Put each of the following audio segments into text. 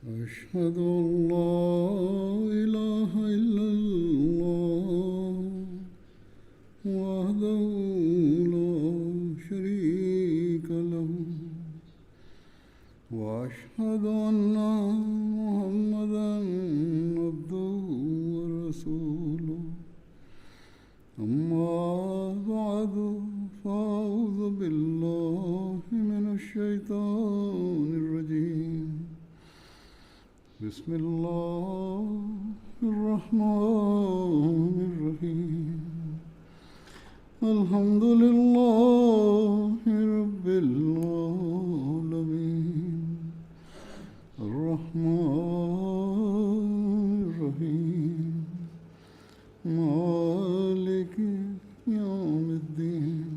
أشهد أن لا إله إلا الله وحده لا شريك له وأشهد أن محمدا عبده ورسوله أما بعد فأعوذ بالله من الشيطان الرجيم بسم الله الرحمن الرحيم الحمد لله رب العالمين الرحمن الرحيم مالك يوم الدين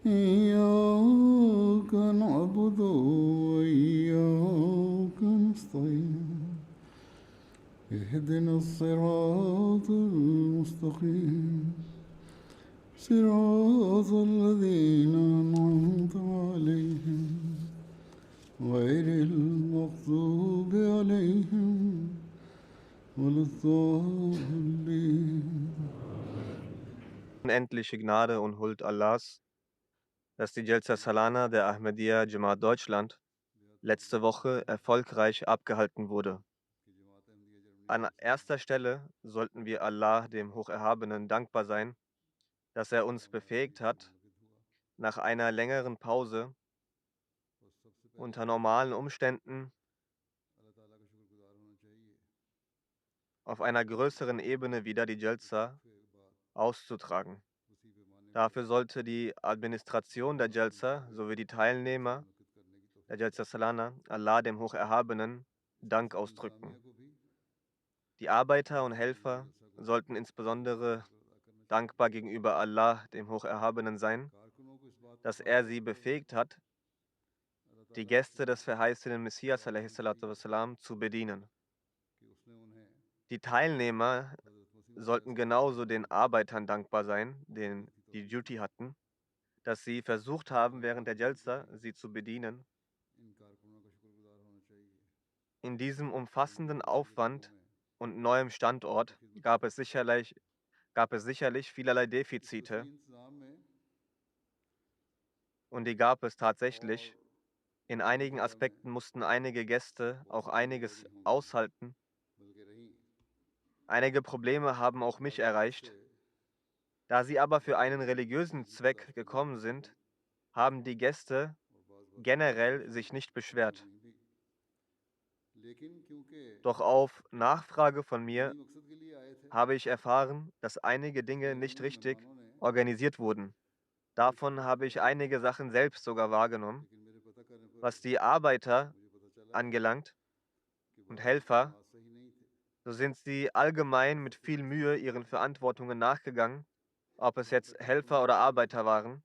إياك نعبد وإياك نستعين اهدنا الصراط المستقيم صراط الذين أنعمت عليهم غير المغضوب عليهم ولا الضالين. Unendliche Gnade und Huld Allahs, dass die Jalsa Salana der Ahmadiyya Jamaat Deutschland letzte Woche erfolgreich abgehalten wurde. An erster Stelle sollten wir Allah, dem Hocherhabenen, dankbar sein, dass er uns befähigt hat, nach einer längeren Pause unter normalen Umständen auf einer größeren Ebene wieder die Jalsa auszutragen. Dafür sollte die Administration der Jalsa sowie die Teilnehmer der Jalsa Salana Allah, dem Hocherhabenen, Dank ausdrücken. Die Arbeiter und Helfer sollten insbesondere dankbar gegenüber Allah, dem Hocherhabenen, sein, dass er sie befähigt hat, die Gäste des verheißenen Messias wassalam, zu bedienen. Die Teilnehmer sollten genauso den Arbeitern dankbar sein, denen die Duty hatten, dass sie versucht haben, während der Jalsa sie zu bedienen. In diesem umfassenden Aufwand und neuem Standort gab es sicherlich vielerlei Defizite, und die gab es tatsächlich. In einigen Aspekten mussten einige Gäste auch einiges aushalten. Einige Probleme haben auch mich erreicht. Da sie aber für einen religiösen Zweck gekommen sind, haben die Gäste generell sich nicht beschwert. Doch auf Nachfrage von mir habe ich erfahren, dass einige Dinge nicht richtig organisiert wurden. Davon habe ich einige Sachen selbst sogar wahrgenommen. Was die Arbeiter angelangt und Helfer, so sind sie allgemein mit viel Mühe ihren Verantwortungen nachgegangen, ob es jetzt Helfer oder Arbeiter waren.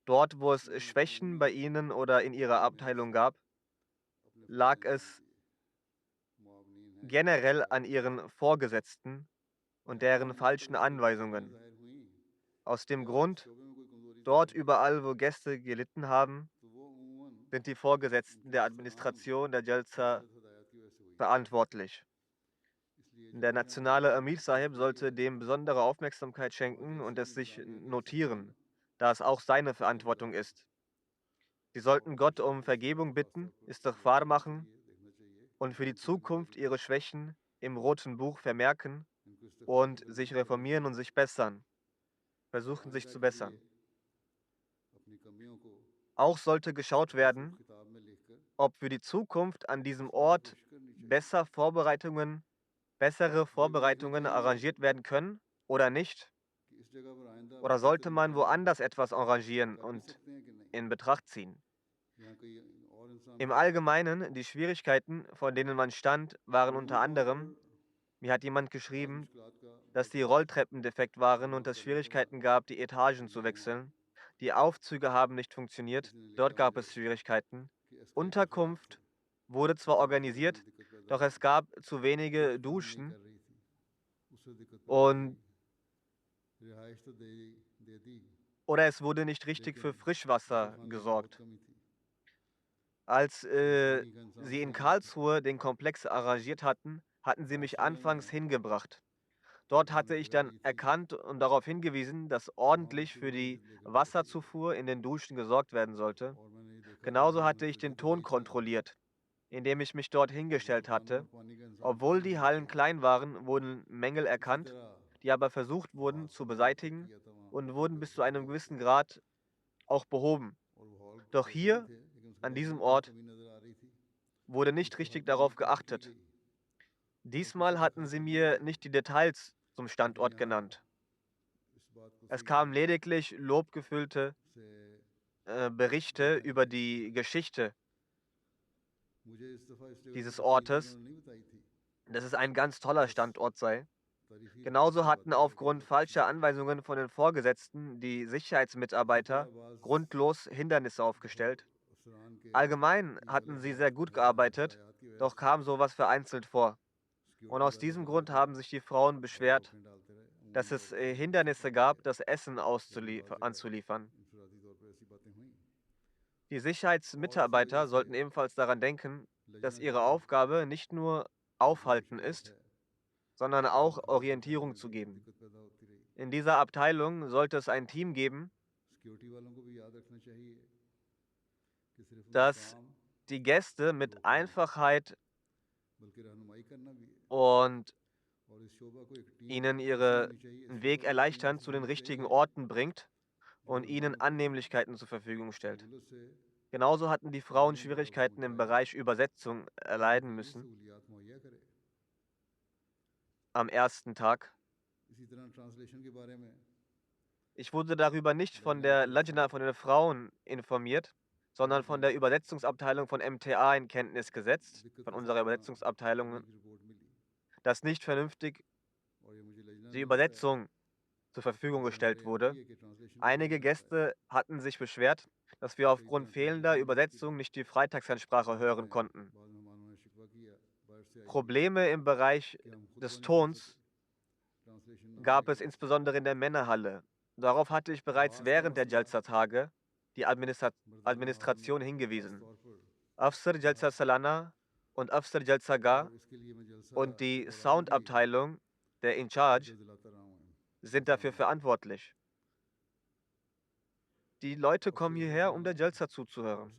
Dort, wo es Schwächen bei ihnen oder in ihrer Abteilung gab, lag es generell an ihren Vorgesetzten und deren falschen Anweisungen. Aus dem Grund, dort überall, wo Gäste gelitten haben, sind die Vorgesetzten der Administration der Jalsa verantwortlich. Der nationale Amir Sahib sollte dem besondere Aufmerksamkeit schenken und es sich notieren, da es auch seine Verantwortung ist. Sie sollten Gott um Vergebung bitten, Istighfar machen und für die Zukunft ihre Schwächen im roten Buch vermerken und sich reformieren und sich bessern, versuchen sich zu bessern. Auch sollte geschaut werden, ob für die Zukunft an diesem Ort bessere Vorbereitungen arrangiert werden können oder nicht. Oder sollte man woanders etwas arrangieren und in Betracht ziehen? Im Allgemeinen, die Schwierigkeiten, vor denen man stand, waren unter anderem: Mir hat jemand geschrieben, dass die Rolltreppen defekt waren und es Schwierigkeiten gab, die Etagen zu wechseln. Die Aufzüge haben nicht funktioniert, dort gab es Schwierigkeiten. Unterkunft wurde zwar organisiert, doch es gab zu wenige Duschen und oder es wurde nicht richtig für Frischwasser gesorgt. Als sie in Karlsruhe den Komplex arrangiert hatten, hatten sie mich anfangs hingebracht. Dort hatte ich dann erkannt und darauf hingewiesen, dass ordentlich für die Wasserzufuhr in den Duschen gesorgt werden sollte. Genauso hatte ich den Ton kontrolliert, indem ich mich dort hingestellt hatte. Obwohl die Hallen klein waren, wurden Mängel erkannt, die aber versucht wurden zu beseitigen und wurden bis zu einem gewissen Grad auch behoben. Doch hier, an diesem Ort, wurde nicht richtig darauf geachtet. Diesmal hatten sie mir nicht die Details zum Standort genannt. Es kamen lediglich lobgefüllte Berichte über die Geschichte dieses Ortes, dass es ein ganz toller Standort sei. Genauso hatten aufgrund falscher Anweisungen von den Vorgesetzten die Sicherheitsmitarbeiter grundlos Hindernisse aufgestellt. Allgemein hatten sie sehr gut gearbeitet, doch kam sowas vereinzelt vor. Und aus diesem Grund haben sich die Frauen beschwert, dass es Hindernisse gab, das Essen anzuliefern. Die Sicherheitsmitarbeiter sollten ebenfalls daran denken, dass ihre Aufgabe nicht nur Aufhalten ist, sondern auch Orientierung zu geben. In dieser Abteilung sollte es ein Team geben, das die Gäste mit Einfachheit und ihnen ihren Weg erleichtern zu den richtigen Orten bringt und ihnen Annehmlichkeiten zur Verfügung stellt. Genauso hatten die Frauen Schwierigkeiten im Bereich Übersetzung erleiden müssen am ersten Tag. Ich wurde darüber nicht von der Lajna, von den Frauen informiert, sondern von der Übersetzungsabteilung von MTA in Kenntnis gesetzt, von unserer Übersetzungsabteilung, dass nicht vernünftig die Übersetzung zur Verfügung gestellt wurde. Einige Gäste hatten sich beschwert, dass wir aufgrund fehlender Übersetzung nicht die Freitagsansprache hören konnten. Probleme im Bereich des Tons gab es insbesondere in der Männerhalle. Darauf hatte ich bereits während der Jalsa-Tage die Administration hingewiesen. Afsar Jalsa Salana und Afsar Jalsa Gah und die Soundabteilung, der In Charge, sind dafür verantwortlich. Die Leute kommen hierher, um der Jalsa zuzuhören.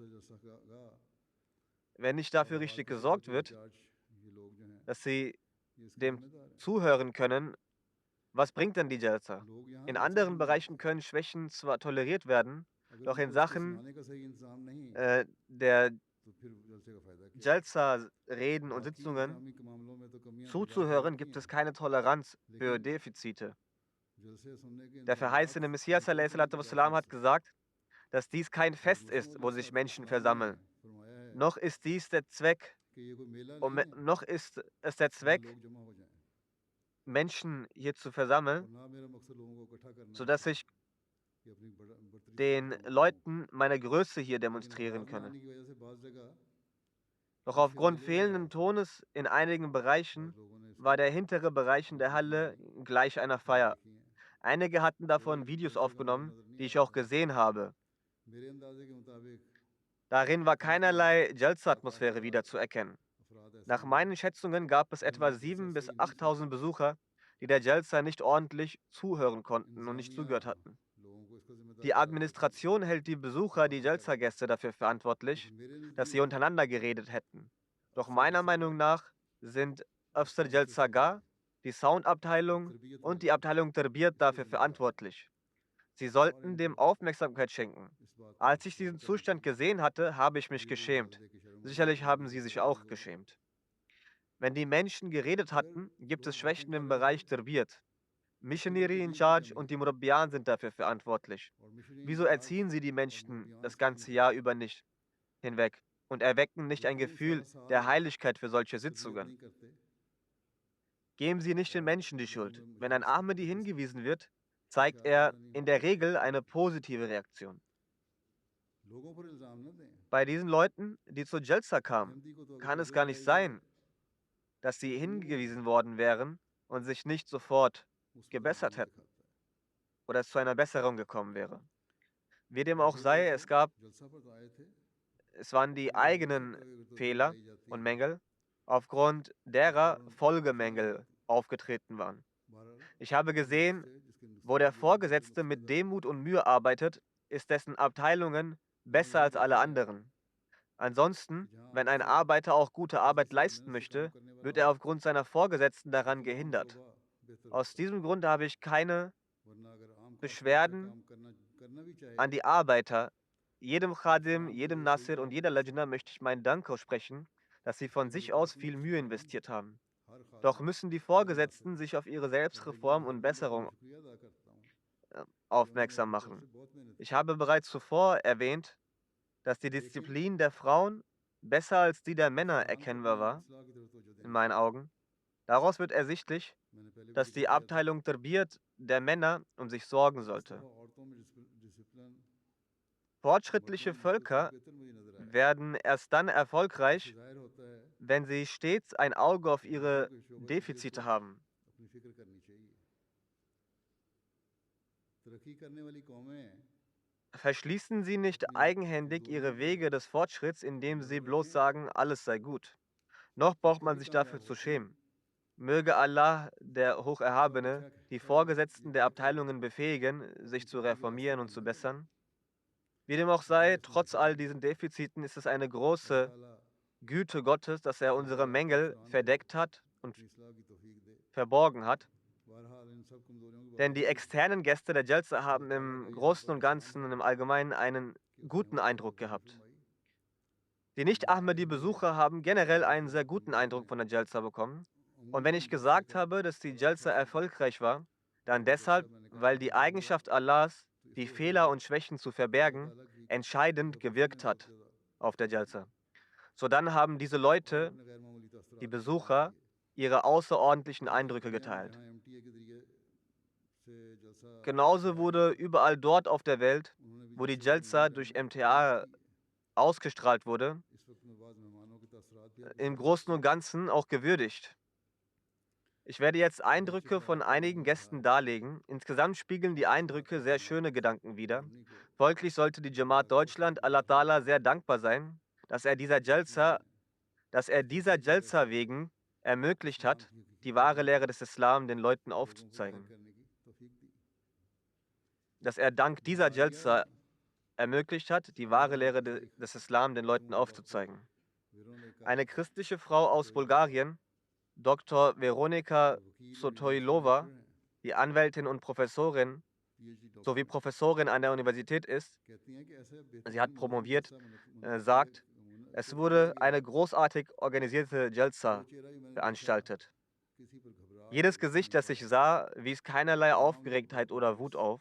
Wenn nicht dafür richtig gesorgt wird, dass sie dem zuhören können, was bringt denn die Jalsa? In anderen Bereichen können Schwächen zwar toleriert werden, doch in Sachen der Jalsa-Reden und Sitzungen zuzuhören, gibt es keine Toleranz für Defizite. Der verheißene Messias wassalam, hat gesagt, dass dies kein Fest ist, wo sich Menschen versammeln. Noch ist dies der Zweck, noch ist es der Zweck, Menschen hier zu versammeln, sodass ich den Leuten meine Größe hier demonstrieren könne. Doch aufgrund fehlenden Tones in einigen Bereichen war der hintere Bereich in der Halle gleich einer Feier. Einige hatten davon Videos aufgenommen, die ich auch gesehen habe. Darin war keinerlei Jalsa-Atmosphäre wiederzuerkennen. Nach meinen Schätzungen gab es etwa 7.000 bis 8.000 Besucher, die der Jalsa nicht ordentlich zuhören konnten und nicht zugehört hatten. Die Administration hält die Besucher, die Jalsa-Gäste dafür verantwortlich, dass sie untereinander geredet hätten. Doch meiner Meinung nach sind Afsar Jalsa Gah, die Soundabteilung und die Abteilung Tarbiyat dafür verantwortlich. Sie sollten dem Aufmerksamkeit schenken. Als ich diesen Zustand gesehen hatte, habe ich mich geschämt. Sicherlich haben Sie sich auch geschämt. Wenn die Menschen geredet hatten, gibt es Schwächen im Bereich Tarbiyat. Missionary in Charge und die Murabbiyan sind dafür verantwortlich. Wieso erziehen sie die Menschen das ganze Jahr über nicht hinweg und erwecken nicht ein Gefühl der Heiligkeit für solche Sitzungen? Geben Sie nicht den Menschen die Schuld. Wenn ein Ahmadi hingewiesen wird, zeigt er in der Regel eine positive Reaktion. Bei diesen Leuten, die zu Jalsa kamen, kann es gar nicht sein, dass sie hingewiesen worden wären und sich nicht sofort gebessert hätten oder es zu einer Besserung gekommen wäre. Wie dem auch sei, es gab Es waren die eigenen Fehler und Mängel, aufgrund derer Folgemängel aufgetreten waren. Ich habe gesehen, wo der Vorgesetzte mit Demut und Mühe arbeitet, ist dessen Abteilungen besser als alle anderen. Ansonsten, wenn ein Arbeiter auch gute Arbeit leisten möchte, wird er aufgrund seiner Vorgesetzten daran gehindert. Aus diesem Grund habe ich keine Beschwerden an die Arbeiter. Jedem Khadim, jedem Nasir und jeder Lajna möchte ich meinen Dank aussprechen, dass sie von sich aus viel Mühe investiert haben. Doch müssen die Vorgesetzten sich auf ihre Selbstreform und Besserung aufmerksam machen. Ich habe bereits zuvor erwähnt, dass die Disziplin der Frauen besser als die der Männer erkennbar war, in meinen Augen. Daraus wird ersichtlich, dass die Abteilung Tarbiyat der Männer um sich sorgen sollte. Fortschrittliche Völker werden erst dann erfolgreich, wenn sie stets ein Auge auf ihre Defizite haben. Verschließen Sie nicht eigenhändig Ihre Wege des Fortschritts, indem Sie bloß sagen, alles sei gut. Noch braucht man sich dafür zu schämen. Möge Allah, der Hocherhabene, die Vorgesetzten der Abteilungen befähigen, sich zu reformieren und zu bessern. Wie dem auch sei, trotz all diesen Defiziten ist es eine große Güte Gottes, dass er unsere Mängel verdeckt hat und verborgen hat. Denn die externen Gäste der Jalsa haben im Großen und Ganzen und im Allgemeinen einen guten Eindruck gehabt. Die Nicht-Ahmadi-Besucher haben generell einen sehr guten Eindruck von der Jalsa bekommen. Und wenn ich gesagt habe, dass die Jalsa erfolgreich war, dann deshalb, weil die Eigenschaft Allahs, die Fehler und Schwächen zu verbergen, entscheidend gewirkt hat auf der Jalsa. So dann haben diese Leute, die Besucher, ihre außerordentlichen Eindrücke geteilt. Genauso wurde überall dort auf der Welt, wo die Jalsa durch MTA ausgestrahlt wurde, im Großen und Ganzen auch gewürdigt. Ich werde jetzt Eindrücke von einigen Gästen darlegen. Insgesamt spiegeln die Eindrücke sehr schöne Gedanken wider. Folglich sollte die Jamaat Deutschland Allah Ta'ala sehr dankbar sein, dass er dieser Jalsa wegen ermöglicht hat, die wahre Lehre des Islam den Leuten aufzuzeigen. Dass er dank dieser Jalsa ermöglicht hat, die wahre Lehre des Islam den Leuten aufzuzeigen. Eine christliche Frau aus Bulgarien, Dr. Veronika Sotoilova, die Anwältin und Professorin sowie Professorin an der Universität ist, sie hat promoviert, sagt, es wurde eine großartig organisierte Jalsa veranstaltet. Jedes Gesicht, das ich sah, wies keinerlei Aufgeregtheit oder Wut auf.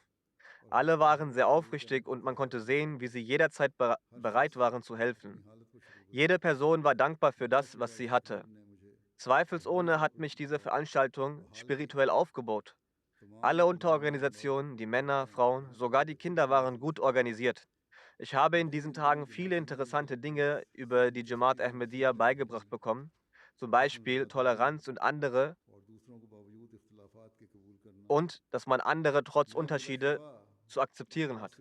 Alle waren sehr aufrichtig und man konnte sehen, wie sie jederzeit bereit waren zu helfen. Jede Person war dankbar für das, was sie hatte. Zweifelsohne hat mich diese Veranstaltung spirituell aufgebaut. Alle Unterorganisationen, die Männer, Frauen, sogar die Kinder waren gut organisiert. Ich habe in diesen Tagen viele interessante Dinge über die Jamaat Ahmadiyya beigebracht bekommen, zum Beispiel Toleranz und dass man andere trotz Unterschiede zu akzeptieren hat.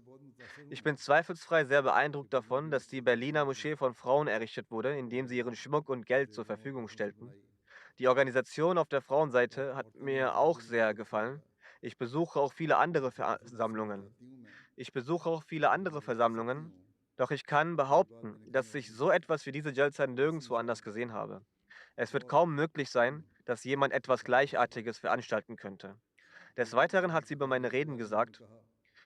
Ich bin zweifelsfrei sehr beeindruckt davon, dass die Berliner Moschee von Frauen errichtet wurde, indem sie ihren Schmuck und Geld zur Verfügung stellten. Die Organisation auf der Frauenseite hat mir auch sehr gefallen. Ich besuche auch viele andere Versammlungen. Doch ich kann behaupten, dass ich so etwas wie diese Jalsa nirgendwo anders gesehen habe. Es wird kaum möglich sein, dass jemand etwas Gleichartiges veranstalten könnte. Des Weiteren hat sie über meine Reden gesagt,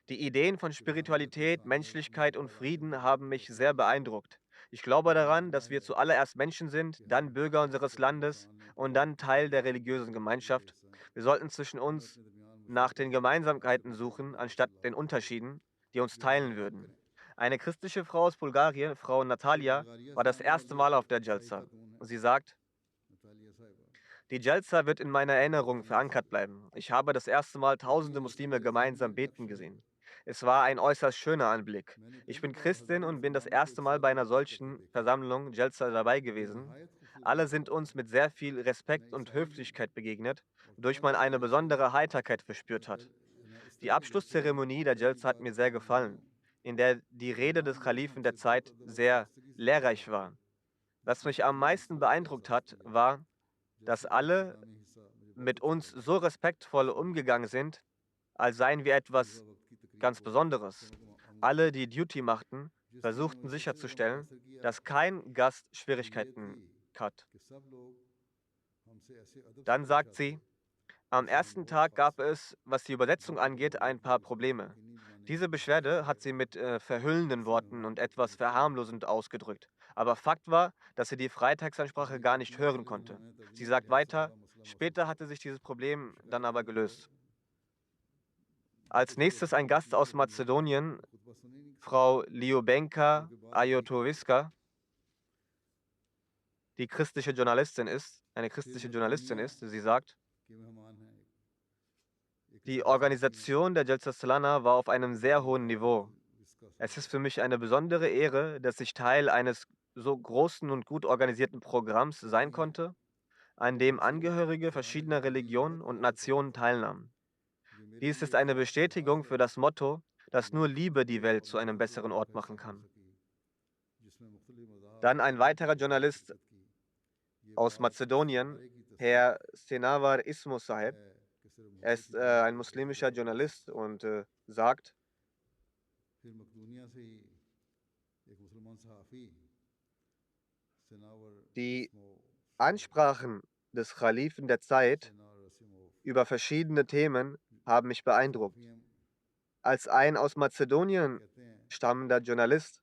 die Ideen von Spiritualität, Menschlichkeit und Frieden haben mich sehr beeindruckt. Ich glaube daran, dass wir zuallererst Menschen sind, dann Bürger unseres Landes und dann Teil der religiösen Gemeinschaft. Wir sollten zwischen uns nach den Gemeinsamkeiten suchen, anstatt den Unterschieden, die uns teilen würden. Eine christliche Frau aus Bulgarien, Frau Natalia, war das erste Mal auf der Jalsa. Sie sagt, die Jalsa wird in meiner Erinnerung verankert bleiben. Ich habe das erste Mal tausende Muslime gemeinsam beten gesehen. Es war ein äußerst schöner Anblick. Ich bin Christin und bin das erste Mal bei einer solchen Versammlung Jalsa dabei gewesen. Alle sind uns mit sehr viel Respekt und Höflichkeit begegnet, wodurch man eine besondere Heiterkeit verspürt hat. Die Abschlusszeremonie der Jalsa hat mir sehr gefallen, in der die Rede des Kalifen der Zeit sehr lehrreich war. Was mich am meisten beeindruckt hat, war, dass alle mit uns so respektvoll umgegangen sind, als seien wir etwas ganz Besonderes. Alle, die Duty machten, versuchten sicherzustellen, dass kein Gast Schwierigkeiten hat. Dann sagt sie, am ersten Tag gab es, was die Übersetzung angeht, ein paar Probleme. Diese Beschwerde hat sie mit verhüllenden Worten und etwas verharmlosend ausgedrückt. Aber Fakt war, dass sie die Freitagsansprache gar nicht hören konnte. Sie sagt weiter, später hatte sich dieses Problem dann aber gelöst. Als nächstes ein Gast aus Mazedonien, Frau Ljubenka Ajotowiska, die christliche Journalistin ist, eine christliche Journalistin ist. Sie sagt, die Organisation der Jalsa Salana war auf einem sehr hohen Niveau. Es ist für mich eine besondere Ehre, dass ich Teil eines so großen und gut organisierten Programms sein konnte, an dem Angehörige verschiedener Religionen und Nationen teilnahmen. Dies ist eine Bestätigung für das Motto, dass nur Liebe die Welt zu einem besseren Ort machen kann. Dann ein weiterer Journalist aus Mazedonien, Herr Senavar Ismo Saheb. Er ist ein muslimischer Journalist und sagt, die Ansprachen des Khalifen der Zeit über verschiedene Themen haben mich beeindruckt. Als ein aus Mazedonien stammender Journalist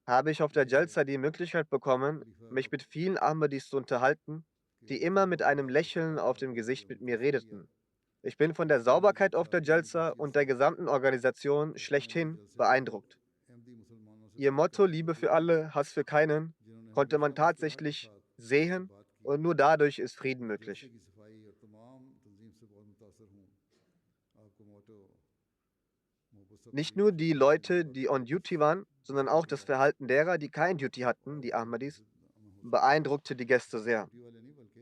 habe ich auf der Jalsa die Möglichkeit bekommen, mich mit vielen Ahmadis zu unterhalten, die immer mit einem Lächeln auf dem Gesicht mit mir redeten. Ich bin von der Sauberkeit auf der Jalsa und der gesamten Organisation schlechthin beeindruckt. Ihr Motto Liebe für alle, Hass für keinen konnte man tatsächlich sehen und nur dadurch ist Frieden möglich. Nicht nur die Leute, die on Duty waren, sondern auch das Verhalten derer, die kein Duty hatten, die Ahmadis, beeindruckte die Gäste sehr.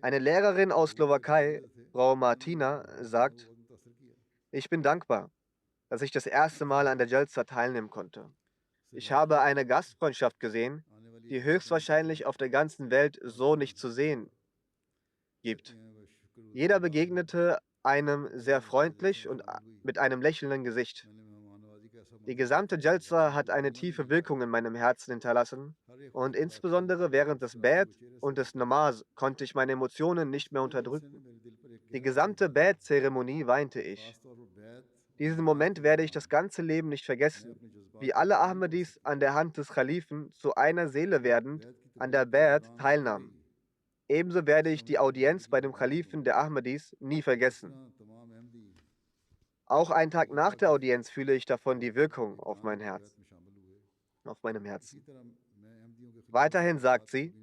Eine Lehrerin aus Slowakei, Frau Martina, sagt, ich bin dankbar, dass ich das erste Mal an der Jalsa teilnehmen konnte. Ich habe eine Gastfreundschaft gesehen, die höchstwahrscheinlich auf der ganzen Welt so nicht zu sehen gibt. Jeder begegnete einem sehr freundlich und mit einem lächelnden Gesicht. Die gesamte Jalsa hat eine tiefe Wirkung in meinem Herzen hinterlassen und insbesondere während des Bad und des Namaz konnte ich meine Emotionen nicht mehr unterdrücken. Die gesamte Bad-Zeremonie weinte ich. Diesen Moment werde ich das ganze Leben nicht vergessen, wie alle Ahmadis an der Hand des Khalifen zu einer Seele werdend an der Bad teilnahmen. Ebenso werde ich die Audienz bei dem Khalifen der Ahmadis nie vergessen. Auch einen Tag nach der Audienz fühle ich davon die Wirkung auf mein Herz, auf meinem Herzen. Weiterhin sagt sie,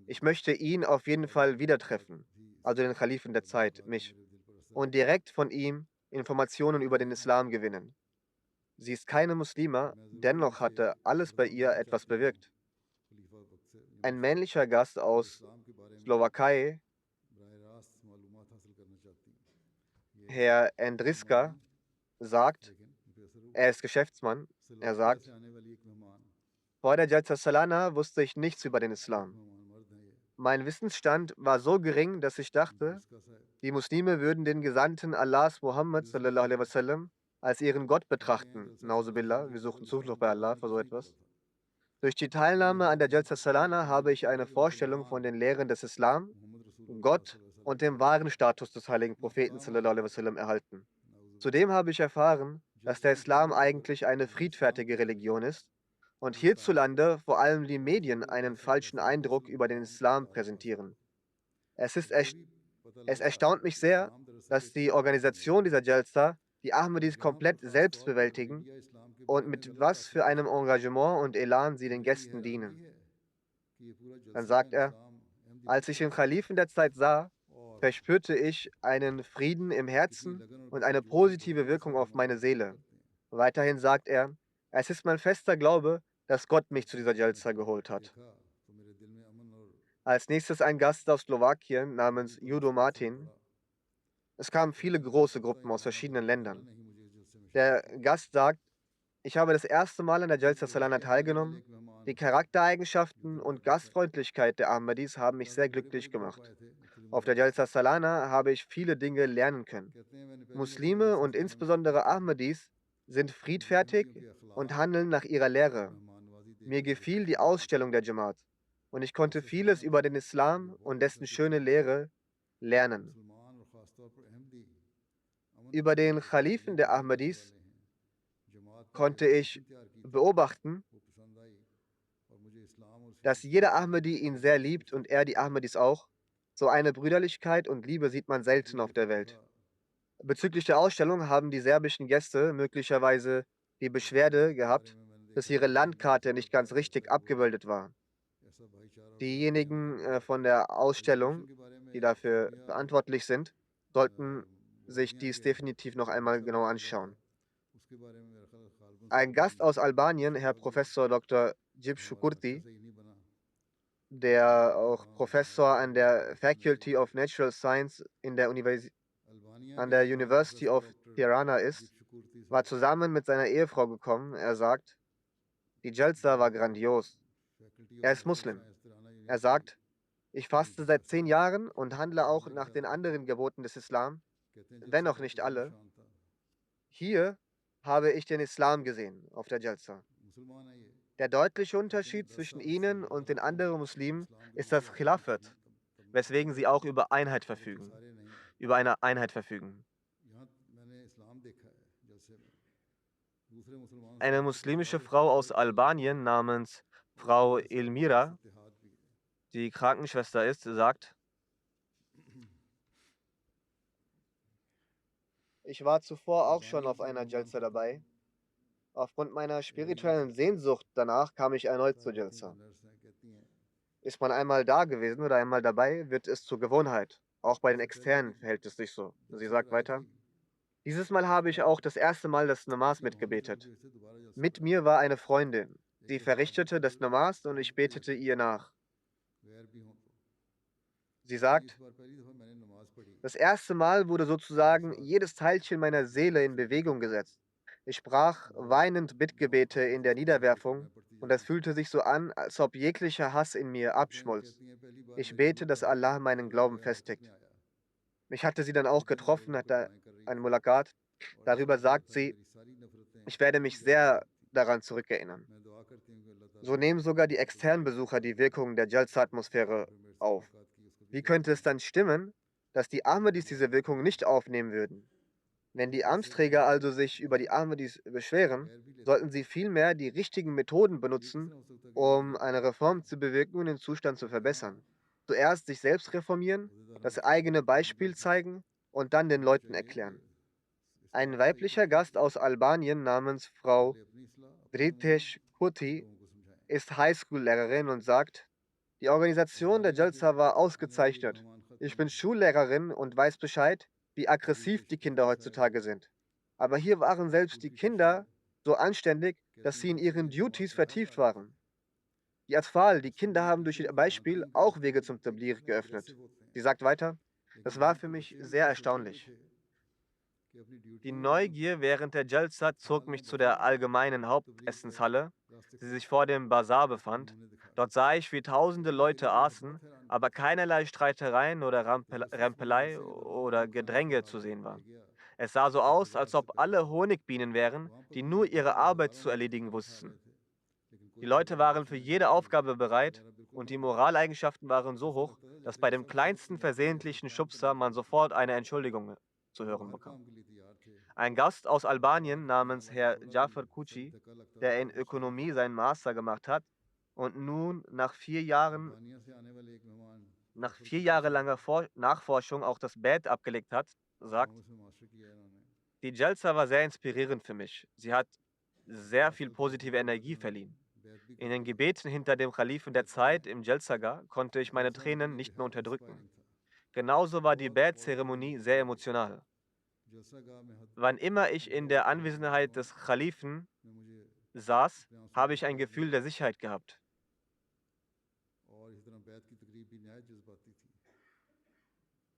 ich möchte ihn auf jeden Fall wieder treffen, also den Khalifen der Zeit, mich, und direkt von ihm Informationen über den Islam gewinnen. Sie ist keine Muslima, dennoch hatte alles bei ihr etwas bewirkt. Ein männlicher Gast aus Slowakei, Herr Endriska, sagt, er ist Geschäftsmann, er sagt, vor der Jalsa Salana wusste ich nichts über den Islam. Mein Wissensstand war so gering, dass ich dachte, die Muslime würden den Gesandten Allahs Muhammad sallallahu alaihi wasallam als ihren Gott betrachten. Nauzubillah, wir suchen Zuflucht bei Allah vor so etwas. Durch die Teilnahme an der Jalsa Salana habe ich eine Vorstellung von den Lehren des Islam, Gott und dem wahren Status des heiligen Propheten sallallahu alaihi wasallam erhalten. Zudem habe ich erfahren, dass der Islam eigentlich eine friedfertige Religion ist und hierzulande vor allem die Medien einen falschen Eindruck über den Islam präsentieren. Es, ist erst es erstaunt mich sehr, dass die Organisation dieser Jalsa die Ahmadis komplett selbst bewältigen und mit was für einem Engagement und Elan sie den Gästen dienen. Dann sagt er, als ich den Khalifen der Zeit sah, verspürte ich einen Frieden im Herzen und eine positive Wirkung auf meine Seele. Weiterhin sagt er, es ist mein fester Glaube, dass Gott mich zu dieser Jalsa geholt hat. Als nächstes ein Gast aus Slowakien namens Judo Martin. Es kamen viele große Gruppen aus verschiedenen Ländern. Der Gast sagt, ich habe das erste Mal an der Jalsa Salana teilgenommen Die Charaktereigenschaften und Gastfreundlichkeit der Ahmadis haben mich sehr glücklich gemacht. Auf der Jalsa Salana habe ich viele Dinge lernen können. Muslime und insbesondere Ahmadis sind friedfertig und handeln nach ihrer Lehre. Mir gefiel die Ausstellung der Jamaat und ich konnte vieles über den Islam und dessen schöne Lehre lernen. Über den Khalifen der Ahmadis konnte ich beobachten, dass jeder Ahmadi ihn sehr liebt und er die Ahmadis auch. So eine Brüderlichkeit und Liebe sieht man selten auf der Welt. Bezüglich der Ausstellung haben die serbischen Gäste möglicherweise die Beschwerde gehabt, dass ihre Landkarte nicht ganz richtig abgebildet war. Diejenigen von der Ausstellung, die dafür verantwortlich sind, sollten sich dies definitiv noch einmal genau anschauen. Ein Gast aus Albanien, Herr Professor Dr. Jib Shukurti, der auch Professor an der Faculty of Natural Science an der University of Tirana ist, war zusammen mit seiner Ehefrau gekommen. Er sagt, die Jalsa war grandios. Er ist Muslim. Er sagt, ich faste seit 10 Jahren und handle auch nach den anderen Geboten des Islam, wenn auch nicht alle. Hier habe ich den Islam gesehen auf der Jalsa. Der deutliche Unterschied zwischen ihnen und den anderen Muslimen ist das Khilafat, weswegen sie auch über Einheit verfügen, über eine Einheit verfügen. Eine muslimische Frau aus Albanien namens Frau Elmira, die Krankenschwester ist, sagt, ich war zuvor auch schon auf einer Jalsa dabei. Aufgrund meiner spirituellen Sehnsucht danach kam ich erneut zur Jalsa. Ist man einmal da gewesen oder einmal dabei, wird es zur Gewohnheit. Auch bei den Externen verhält es sich so. Sie sagt weiter, dieses Mal habe ich auch das erste Mal das Namas mitgebetet. Mit mir war eine Freundin. Sie verrichtete das Namas und ich betete ihr nach. Sie sagt, das erste Mal wurde sozusagen jedes Teilchen meiner Seele in Bewegung gesetzt. Ich sprach weinend Bittgebete in der Niederwerfung und es fühlte sich so an, als ob jeglicher Hass in mir abschmolz. Ich bete, dass Allah meinen Glauben festigt. Mich hatte sie dann auch getroffen, hatte ein Mulakat. Darüber sagt sie, ich werde mich sehr daran zurückerinnern. So nehmen sogar die externen Besucher die Wirkung der Jalsa-Atmosphäre auf. Wie könnte es dann stimmen, dass die Ahmadis diese Wirkung nicht aufnehmen würden? Wenn die Amtsträger also sich über die Ahmadis beschweren, sollten sie vielmehr die richtigen Methoden benutzen, um eine Reform zu bewirken und den Zustand zu verbessern. Zuerst sich selbst reformieren, das eigene Beispiel zeigen und dann den Leuten erklären. Ein weiblicher Gast aus Albanien namens Frau Britesh Kuti ist Highschool-Lehrerin und sagt, die Organisation der Jalsa war ausgezeichnet. Ich bin Schullehrerin und weiß Bescheid, wie aggressiv die Kinder heutzutage sind. Aber hier waren selbst die Kinder so anständig, dass sie in ihren Duties vertieft waren. Die Atfal, die Kinder haben durch ihr Beispiel auch Wege zum Tabligh geöffnet. Sie sagt weiter, das war für mich sehr erstaunlich. Die Neugier während der Jalsa zog mich zu der allgemeinen Hauptessenshalle, die sich vor dem Basar befand. Dort sah ich, wie tausende Leute aßen, aber keinerlei Streitereien oder Rempelei oder Gedränge zu sehen war. Es sah so aus, als ob alle Honigbienen wären, die nur ihre Arbeit zu erledigen wussten. Die Leute waren für jede Aufgabe bereit und die Moraleigenschaften waren so hoch, dass bei dem kleinsten versehentlichen Schubser man sofort eine Entschuldigung zu hören bekam. Ein Gast aus Albanien namens Herr Jafar Kuci, der in Ökonomie seinen Master gemacht hat und nun nach 4 Jahre langer Nachforschung auch das Bad abgelegt hat, sagt, die Jalsa war sehr inspirierend für mich. Sie hat sehr viel positive Energie verliehen. In den Gebeten hinter dem Kalifen der Zeit im Jalsaga konnte ich meine Tränen nicht mehr unterdrücken. Genauso war die Bad-Zeremonie sehr emotional. Wann immer ich in der Anwesenheit des Khalifen saß, habe ich ein Gefühl der Sicherheit gehabt.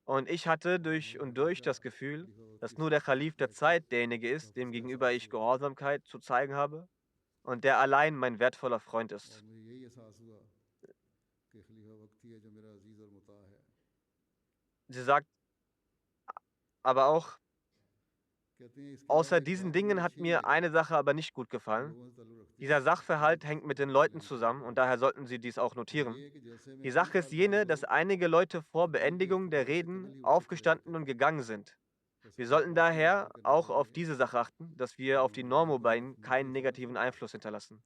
Und ich hatte durch und durch das Gefühl, dass nur der Khalif der Zeit derjenige ist, dem gegenüber ich Gehorsamkeit zu zeigen habe. und der allein mein wertvoller Freund और ist. मुझे यही एहसास हुआ कि खलीफा वक्त ही है जो मेरा अजीज और मुता है। Sie sagt aber auch, कहते हैं इसके अलावा außer एक diesen बात मुझे Dingen hat अच्छी नहीं mir लगी eine Sache aber nicht gut जो gefallen. लोगों से ताल्लुक़ रखती है, Dieser वो ये Sachverhalt कि hängt mit den जलसे Leuten में इंतज़ार zusammen und करते daher हैं। sollten Sie dies auch वो ये notieren. है कि जलसे में Die कई Sache ist साल बाद jene, dass लोग einige Leute vor खतीब के Beendigung der इख्तियार से कबल Reden नहीं उठ के चले जाते aufgestanden und हैं। gegangen sind. तो Wir इसका sollten अहसास भी daher हमें करना auch auf चाहिए diese Sache achten, dass कि wir auf die Normo जलसा bei में ihnen keinen मुख्तलिफ फ़िरक़ negativen हैं, Einfluss hinterlassen.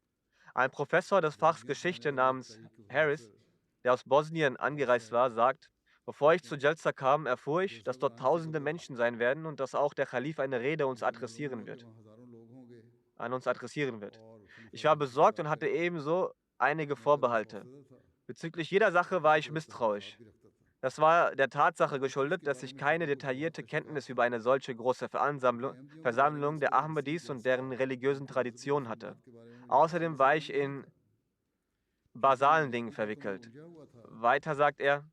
Ein Professor des Fachs जलसियत में Geschichte अलग-अलग namens तरीक़ के Harris, professor der aus Bosnien बहुत angereist सारे war, sagt, bevor ich कहते zu हैं Jalsa kam, erfuhr ich, जलसा dass पर dort आने से tausende कबल Menschen sein werden und dass auch der Khalif eine Rede मुझे मालूम हुआ कि wird, वहाँ हज़ारों लोग होंगे an uns adressieren wird. और खलीफा Ich war वक्त besorgt und इंतज़ार hatte करेगा। ebenso einige मैं ज़रा Vorbehalte. खौफज़दा था Bezüglich jeder और Sache war किसी ich वक्त तसव्वुरात misstrauisch. भी रखता था। Das war der Tatsache दोस्तों geschuldet, इसके dass बारे ich में keine ख़बरों और गुमानात detaillierte का शिकार Kenntnis था über eine solche große क्योंकि अहमदियों के बारे में Versammlung der इसलिए इसकी Ahmadis und जलसा deren religiösen बल्कि मज़हबी Traditionen hatte. रसूमात के बारे में मुझे तफ़सील Außerdem से war इल्म ich नहीं in था क्योंकि basalen Dingen बुनियादी तौर पर मैं verwickelt. उलझा हुआ था Weiter sagt er,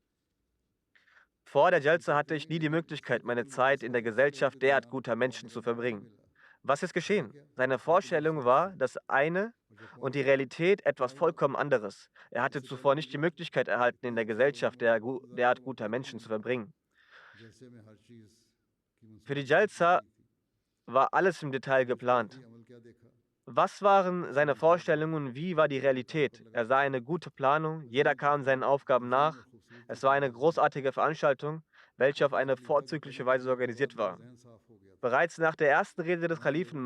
vor der कि Jalsa कहते hatte हैं ich nie कि die इससे Möglichkeit, meine कबल मुझे Zeit in der सिर्फ ऐसे लोगों के Gesellschaft derart दरमियान guter खड़ा Menschen होने zu का मौका verbringen. मिला। Was ist हुआ geschehen? क्या Seine वो तो जलसे Vorstellung में थे war das eine और जब und die पहुंचा Realität क्या etwas हुआ vollkommen anderes. Er hatte इससे पहले zuvor nicht die मुझे Möglichkeit erhalten, in कई der हफ्ते Gesellschaft वहाँ वक्त गुजारने का derart मौका guter ही नहीं Menschen zu मिला। verbringen. जलसे में हर चीज़ की Für die मनसूबाबंदी की Jalsa गई थी। war alles im Detail मैंने geplant. इख्तलाफी अमल क्या देखा Was waren इससे seine मनसूबा बना Vorstellungen und wie war die अपने काम पर Realität? लगा Er sah दिया eine gute Planung, jeder तकरीब की kam seinen Aufgaben तंजीम और nach. खूबसूरती Es से war eine मुनज़्ज़म थी großartige Veranstaltung, welche auf हर eine खलीफा की पहली vorzügliche Weise तकरीर के बाद organisiert मेरा war. जहन साफ हो गया था Bereits nach der ersten Rede des मैं जो Kalifen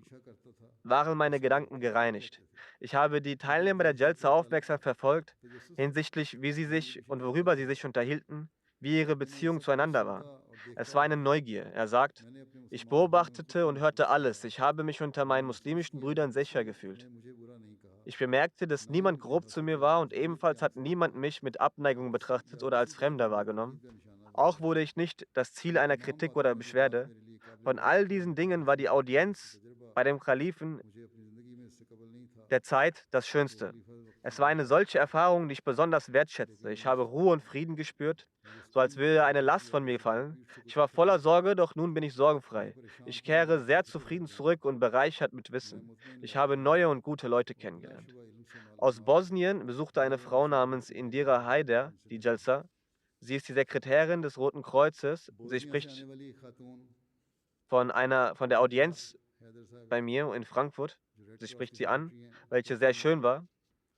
पीछा करता था waren वो meine सारे Gedanken वाक़यात याद gereinigt. रहते थे Ich habe die क्योंकि इस Teilnehmer der जलसे का Jalsa ताल्लुक aufmerksam verfolgt, तजस्सुस hinsichtlich wie sie ज़रूरी sich und पेशेवर worüber से sie था sich unterhielten, wie ihre मैंने ये Beziehung सब कुछ zueinander सुनता war. और Es देखता war eine रहा Neugier. Er sagt, मैंने अपने ich मुसलमान भाइयों में खुद beobachtete को und hörte महफूज alles. पाया Ich habe mich unter मैंने meinen महसूस muslimischen किया कि Brüdern किसी sicher gefühlt. ने मुझे बुरा नहीं कहा Ich bemerkte, dass ना ही niemand मुझे grob zu हसद mir या war und अफसूसियत के ebenfalls hat आंसू niemand आंके mich mit Abneigung betrachtet oder als किसी तरह का Fremder मेरी wahrgenommen. तकलीफ का निशाना Auch बनाया wurde ich nicht das Ziel ये einer तमाम Kritik बातें oder मुझे आज Beschwerde. मेरे लिए काबिल Von all मुआफ़ diesen और Dingen war महसूस die होता है कि Audienz तजुर्बा bei dem Kalifen मुझे अपनी ज़िंदगी में इससे कबल नहीं था der Zeit das वो Schönste. खलीफा वक्त Es war eine इंतज़ार solche Erfahrung, die ich besonders wertschätzte. लेकिन Ich मुझे habe Ruhe und Frieden gespürt, मुझे so als सुकून würde eine हासिल Last हुआ von कि mir जब मेरी fallen. पीठ से कोई Ich war पत्थर voller उठा Sorge, doch nun bin ich तो मैं sorgenfrei. परेशान Ich था कि kehre मैं sehr किसे zufrieden भरोसा zurück und bereichert mit मैं Wissen. मुतमईन Ich habe रहता neue und gute Leute और kennengelernt. बिलाशुबा इल्म से Aus मालामाल Bosnien besuchte eine Frau बिलाशुबा namens तकलीफ का Indira इजहार Haider उनसे die करता Jalsa. Sie ist die Sekretärin des Roten Kreuzes. Sie Bosnia से आने spricht वाली एक खातून von der इंदिरा Audienz हैदर साहबा bei mir in Frankfurt. जो रेड Sie क्रॉस spricht की sie an, सेक्रेटरी हैं welche कहती sehr हैं schön war.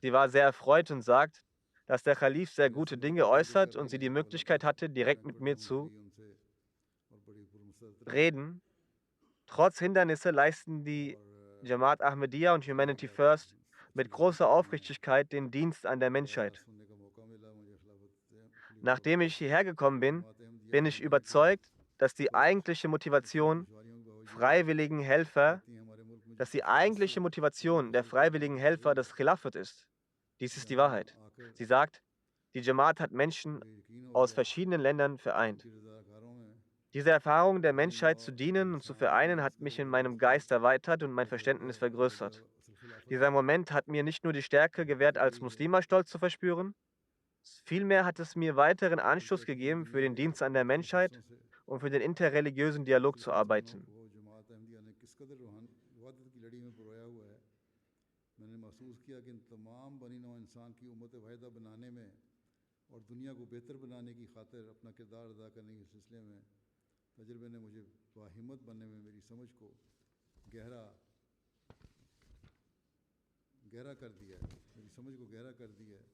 Sie war sehr erfreut und sagt, dass der Khalif sehr कि gute जैसे Dinge मुलाकात äußert करने und के sie लिए die मुलाकात Möglichkeit hatte, direkt mit Frankfurt में mir मिली zu उनसे और बड़ी पुरमसरत रही reden. Trotz Hindernisse leisten die और Jamaat Ahmadiyya und मुझे Humanity बड़ा First अच्छी mit लगी großer उनकी बातें Aufrichtigkeit den Dienst an der बयान Menschheit. सुनने का मौका मिला मुझे खलीफा वक्त Nachdem के ich hierher gekommen bin, जमात अहमदिया bin की ich ज़िंदगी के überzeugt, dass die कुछ eigentliche मुश्किल Motivation दुश्वारियों के बावजूद freiwilligen Helfer, कहती हैं हमारे मुल्क में जो dass die सबसे मुयसर eigentliche अमल Motivation der दस्तूर करता है freiwilligen वो Helfer यही है das Khilafat ist. Dies ist die यहाँ Wahrheit. आकर Sie sagt, die Jamaat hat Menschen मुझे यकीन हो aus गया verschiedenen Ländern कि vereint. उनकी रज़ाकारों में Diese Erfahrung der अल्लाह Menschheit zu dienen und zu इंसान की vereinen hat mich in मसलहत meinem देखी Geist erweitert und mein तो फिर Verständnis दरजा vergrößert. असल खिलाफत Dieser है Moment hat mir nicht nur die Stärke और gewährt, बात als यही है Muslima Stolz zu verspüren, vielmehr hat es mir weiteren कि Anstoß कैसी gegeben, für दुनिया den के Dienst an der मुख्तलिफ हिस्सों Menschheit से und für den interreligiösen Dialog zu मुख्तलिफ इंसानों arbeiten. को जमात अहमदिया ने किस कदर वहदत की लड़ी में परोया हुआ है मैंने महसूस किया कि इन तमाम बनी नौ इंसान की उम्मत वाहिदा बनाने में और दुनिया को बेहतर बनाने की खातिर अपना किरदार अदा करने के सिलसिले में तजर्बे ने मुझे बाहिम्मत बनने में मेरी समझ को गहरा गहरा कर दिया है मेरी समझ को गहरा कर दिया है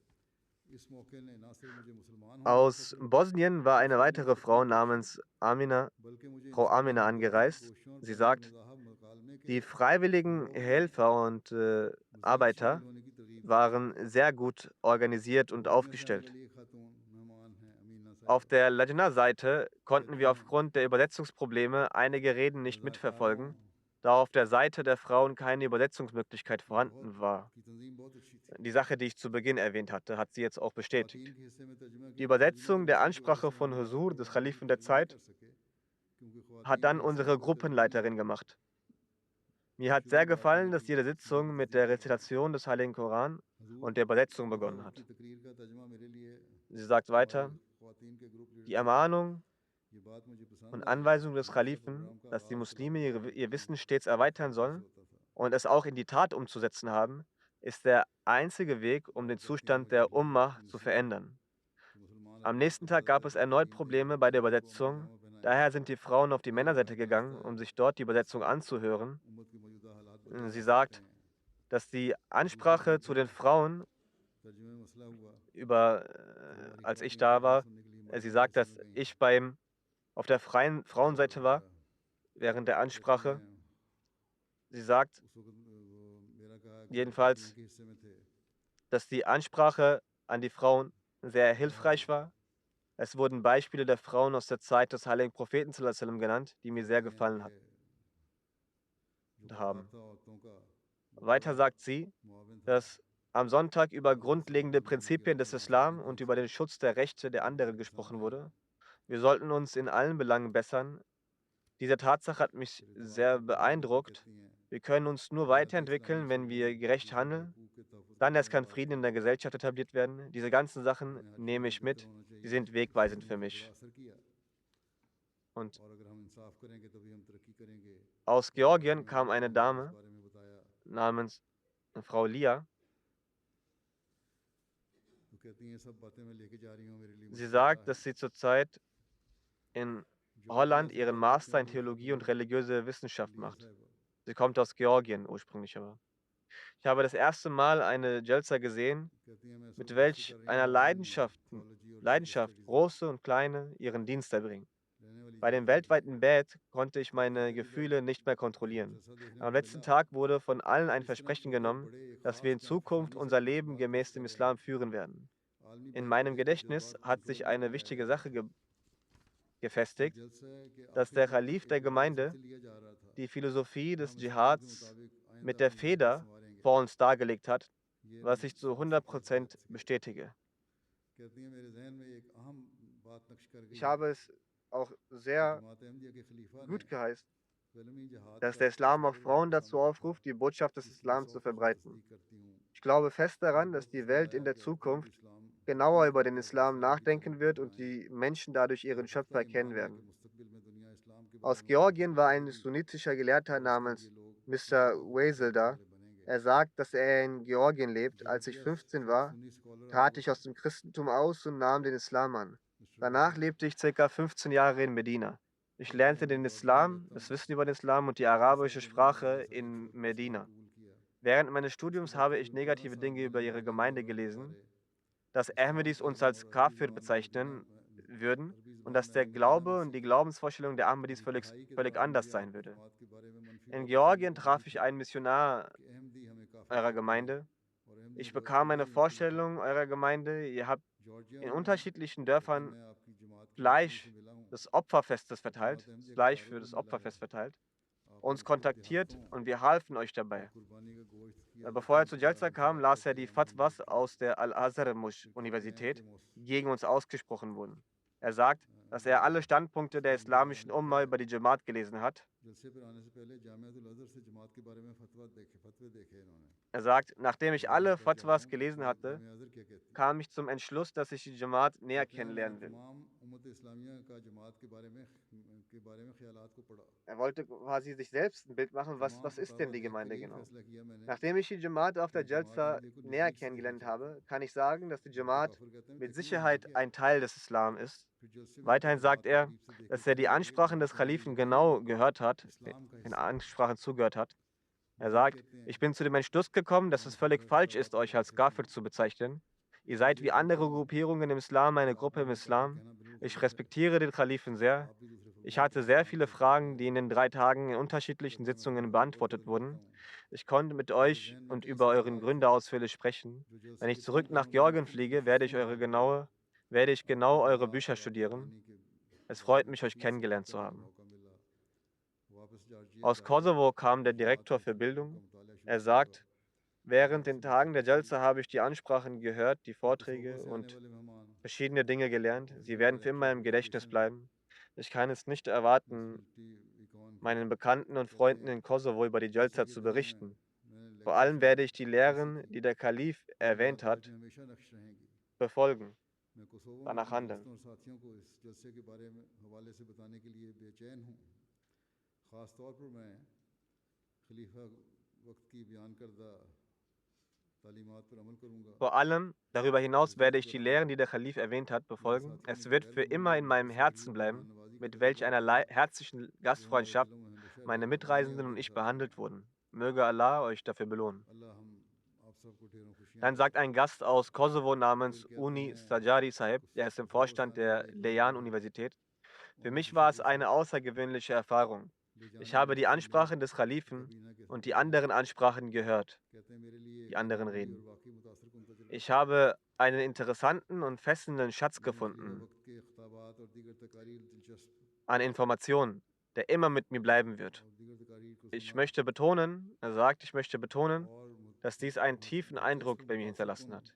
इस मौके ने ना सिर्फ मुझे मुसलमान होने का Aus फख्र Bosnien war eine इंसानियत weitere की Frau तकमील बख्शा namens Amina, बल्कि मुझे Frau इंसानी Amina हमदर्दी की angereist. कोशिशों और Sie पैम sagt, मज़ाहब मकालमे के die freiwilligen फ़रोग़ में Helfer und मज़ीद Arbeiter शामिल होने की तरग़ीब दी waren sehr gut organisiert und Bosnia से आने aufgestellt. वाली एक खातून मेहमान हैं अमीना Auf साहिबा der Lajna-Seite konnten कहती wir हैं aufgrund der Übersetzungsprobleme einige Reden nicht रज़ाकारों mitverfolgen, da auf der Seite der Frauen keine Übersetzungsmöglichkeit की बहुत vorhanden war. की तंजीम बहुत अच्छी थी Die Sache, die ich zu Beginn erwähnt hatte, hat sie jetzt auch ख़वातीन bestätigt. के हिस्से में तर्जुमा Die की तर्जुमे के Übersetzung der मसले की वजह Ansprache से हम von दोबारा Husur, des प्रोग्राम Kalifen में der तर्जुमा नहीं Zeit, कर सके क्योंकि hat ख़वातीन dann के हिस्से unsere में कोई तर्जुमा नहीं Gruppenleiterin था gemacht. Mir hat शुरू sehr बात gefallen, dass मेरी jede मेरी Sitzung mit नज़दीक der रहा Rezitation des Heiligen Koran हजूर und der Übersetzung खलीफा begonnen वक्त की hat. तकरीर का तर्जुमा मेरे लिए Sie sagt हमारे weiter, ख़वातीन के ग्रुप die लीडर ने किया Ermahnung ये बात मुझे पसंद und आई Anweisung des और जैसे Kalifen, प्रोग्राम का dass die आगाज़ Muslime खिलाफत ihr की Wissen तरतीब stets erweitern तरतीब से sollen, होता था und es auch in die Tat umzusetzen haben, ist der einzige Weg, um den Zustand der Ummah zu verändern. Am nächsten Tag gab es erneut Probleme bei der Übersetzung. Daher sind die Frauen auf die Männerseite gegangen, um sich dort die Übersetzung anzuhören. Sie sagt, dass die Ansprache zu den Frauen als ich da war, sie sagt, dass ich auf der freien Frauenseite war während der Ansprache. Sie sagt jedenfalls, dass die Ansprache an die Frauen sehr hilfreich war. Es wurden Beispiele der Frauen aus der Zeit des heiligen Propheten sallallahu alaihi wasallam genannt, die mir sehr gefallen haben. Weiter sagt sie, dass am Sonntag über grundlegende Prinzipien des Islam und über den Schutz der Rechte der anderen gesprochen wurde. Wir sollten uns in allen Belangen bessern. Diese Tatsache hat mich sehr beeindruckt. Wir können uns nur weiterentwickeln, wenn wir gerecht handeln. Dann erst kann Frieden in der Gesellschaft etabliert werden. Diese ganzen Sachen nehme ich mit. Sie sind wegweisend für mich. Und aus Georgien kam eine Dame namens Frau Lia. Sie sagt, dass sie zurzeit in Holland ihren Master in Theologie und religiöse Wissenschaft macht. Sie kommt aus Georgien ursprünglich aber. Ich habe das erste Mal eine Jalsa gesehen, mit welch einer Leidenschaft, große und kleine, ihren Dienst erbringen. Bei dem weltweiten Bett konnte ich meine Gefühle nicht mehr kontrollieren. Am letzten Tag wurde von allen ein Versprechen genommen, dass wir in Zukunft unser Leben gemäß dem Islam führen werden. In meinem Gedächtnis hat sich eine wichtige Sache gefestigt, dass der Kalif der Gemeinde die Philosophie des Dschihads mit der Feder vor uns dargelegt hat, was ich zu 100% bestätige. Ich habe es auch sehr gut geheißen, dass der Islam auch Frauen dazu aufruft, die Botschaft des Islam zu verbreiten. Ich glaube fest daran, dass die Welt in der Zukunft genauer über den Islam nachdenken wird und die Menschen dadurch ihren Schöpfer erkennen werden. Aus Georgien war ein sunnitischer Gelehrter namens Mr. Wazel da. Er sagt, dass er in Georgien lebt. Als ich 15 war, trat ich aus dem Christentum aus und nahm den Islam an. Danach lebte ich ca. 15 Jahre in Medina. Ich lernte den Islam, das Wissen über den Islam und die arabische Sprache in Medina. Während meines Studiums habe ich negative Dinge über ihre Gemeinde gelesen, dass Ahmadis uns als Kafir bezeichnen würden und dass der Glaube und die Glaubensvorstellung der Ahmadis völlig anders sein würde. In Georgien traf ich einen Missionar eurer Gemeinde. Ich bekam eine Vorstellung eurer Gemeinde. Ihr habt in unterschiedlichen Dörfern Fleisch des Opferfestes verteilt, Fleisch für das Opferfest verteilt, uns kontaktiert und wir halfen euch dabei. Bevor er zu Jalsa kam, las er die Fatwas aus der Al-Azhar-Universität, die gegen uns ausgesprochen wurden. Er sagt, dass er alle Standpunkte der islamischen Umma über die Jamaat gelesen hat. Er sagt, nachdem ich alle Fatwas gelesen hatte, kam ich zum Entschluss, dass ich die Jamaat näher kennenlernen will. Er wollte quasi sich selbst ein Bild machen, was ist denn die Gemeinde genau? Nachdem ich die Jamaat auf der Jalsa näher kennengelernt habe, kann ich sagen, dass die Jamaat mit Sicherheit ein Teil des Islam ist. Weiterhin sagt er, dass er die Ansprachen des Kalifen genau gehört hat, den Ansprachen zugehört hat. Er sagt, ich bin zu dem Entschluss gekommen, dass es völlig falsch ist, euch als Kafir zu bezeichnen. Ihr seid wie andere Gruppierungen im Islam eine Gruppe im Islam. Ich respektiere den Kalifen sehr. Ich hatte sehr viele Fragen, die in den 3 Tagen in unterschiedlichen Sitzungen beantwortet wurden. Ich konnte mit euch und über euren Gründer ausführlich sprechen. Wenn ich zurück nach Georgien fliege, werde ich genau eure Bücher studieren. Es freut mich, euch kennengelernt zu haben. Aus Kosovo kam der Direktor für Bildung. Er sagt, während den Tagen der Jalsa habe ich die Ansprachen gehört, die Vorträge und verschiedene Dinge gelernt. Sie werden für immer im Gedächtnis bleiben. Ich kann es nicht erwarten, meinen Bekannten und Freunden in Kosovo über die Jalsa zu berichten. Vor allem werde ich die Lehren, die der Kalif erwähnt hat, befolgen, danach handeln. Vor allem darüber hinaus werde ich die Lehren, die der Kalif erwähnt hat, befolgen. Es wird für immer in meinem Herzen bleiben, mit welch einer herzlichen Gastfreundschaft meine Mitreisenden und ich behandelt wurden. Möge Allah euch dafür belohnen. Dann sagt ein Gast aus Kosovo namens Uni Sajari Sahib, der ist im Vorstand der Leyan-Universität. Für mich war es eine außergewöhnliche Erfahrung. Ich habe die Ansprachen des Kalifen und die anderen Ansprachen gehört, die anderen Reden. Ich habe einen interessanten und fesselnden Schatz gefunden an Informationen, der immer mit mir bleiben wird. Ich möchte betonen, dass dies einen tiefen Eindruck bei mir hinterlassen hat.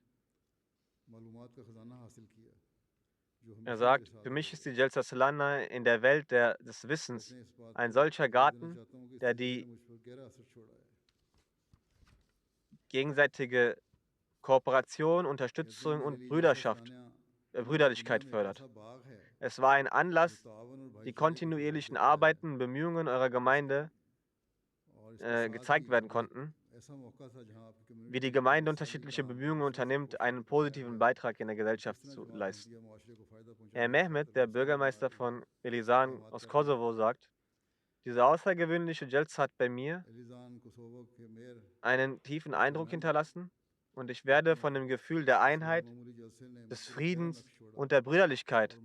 Er sagt, für mich ist die Jalsa Salana in der Welt des Wissens ein solcher Garten, der die gegenseitige Kooperation, Unterstützung und Brüderlichkeit fördert. Es war ein Anlass, die kontinuierlichen Arbeiten und Bemühungen eurer Gemeinde gezeigt werden konnten, wie die Gemeinde unterschiedliche Bemühungen unternimmt, einen positiven Beitrag in der Gesellschaft zu leisten. Herr Mehmet, der Bürgermeister von Elizan aus Kosovo, sagt, diese außergewöhnliche Jalsa hat bei mir einen tiefen Eindruck hinterlassen und ich werde von dem Gefühl der Einheit, des Friedens und der Brüderlichkeit,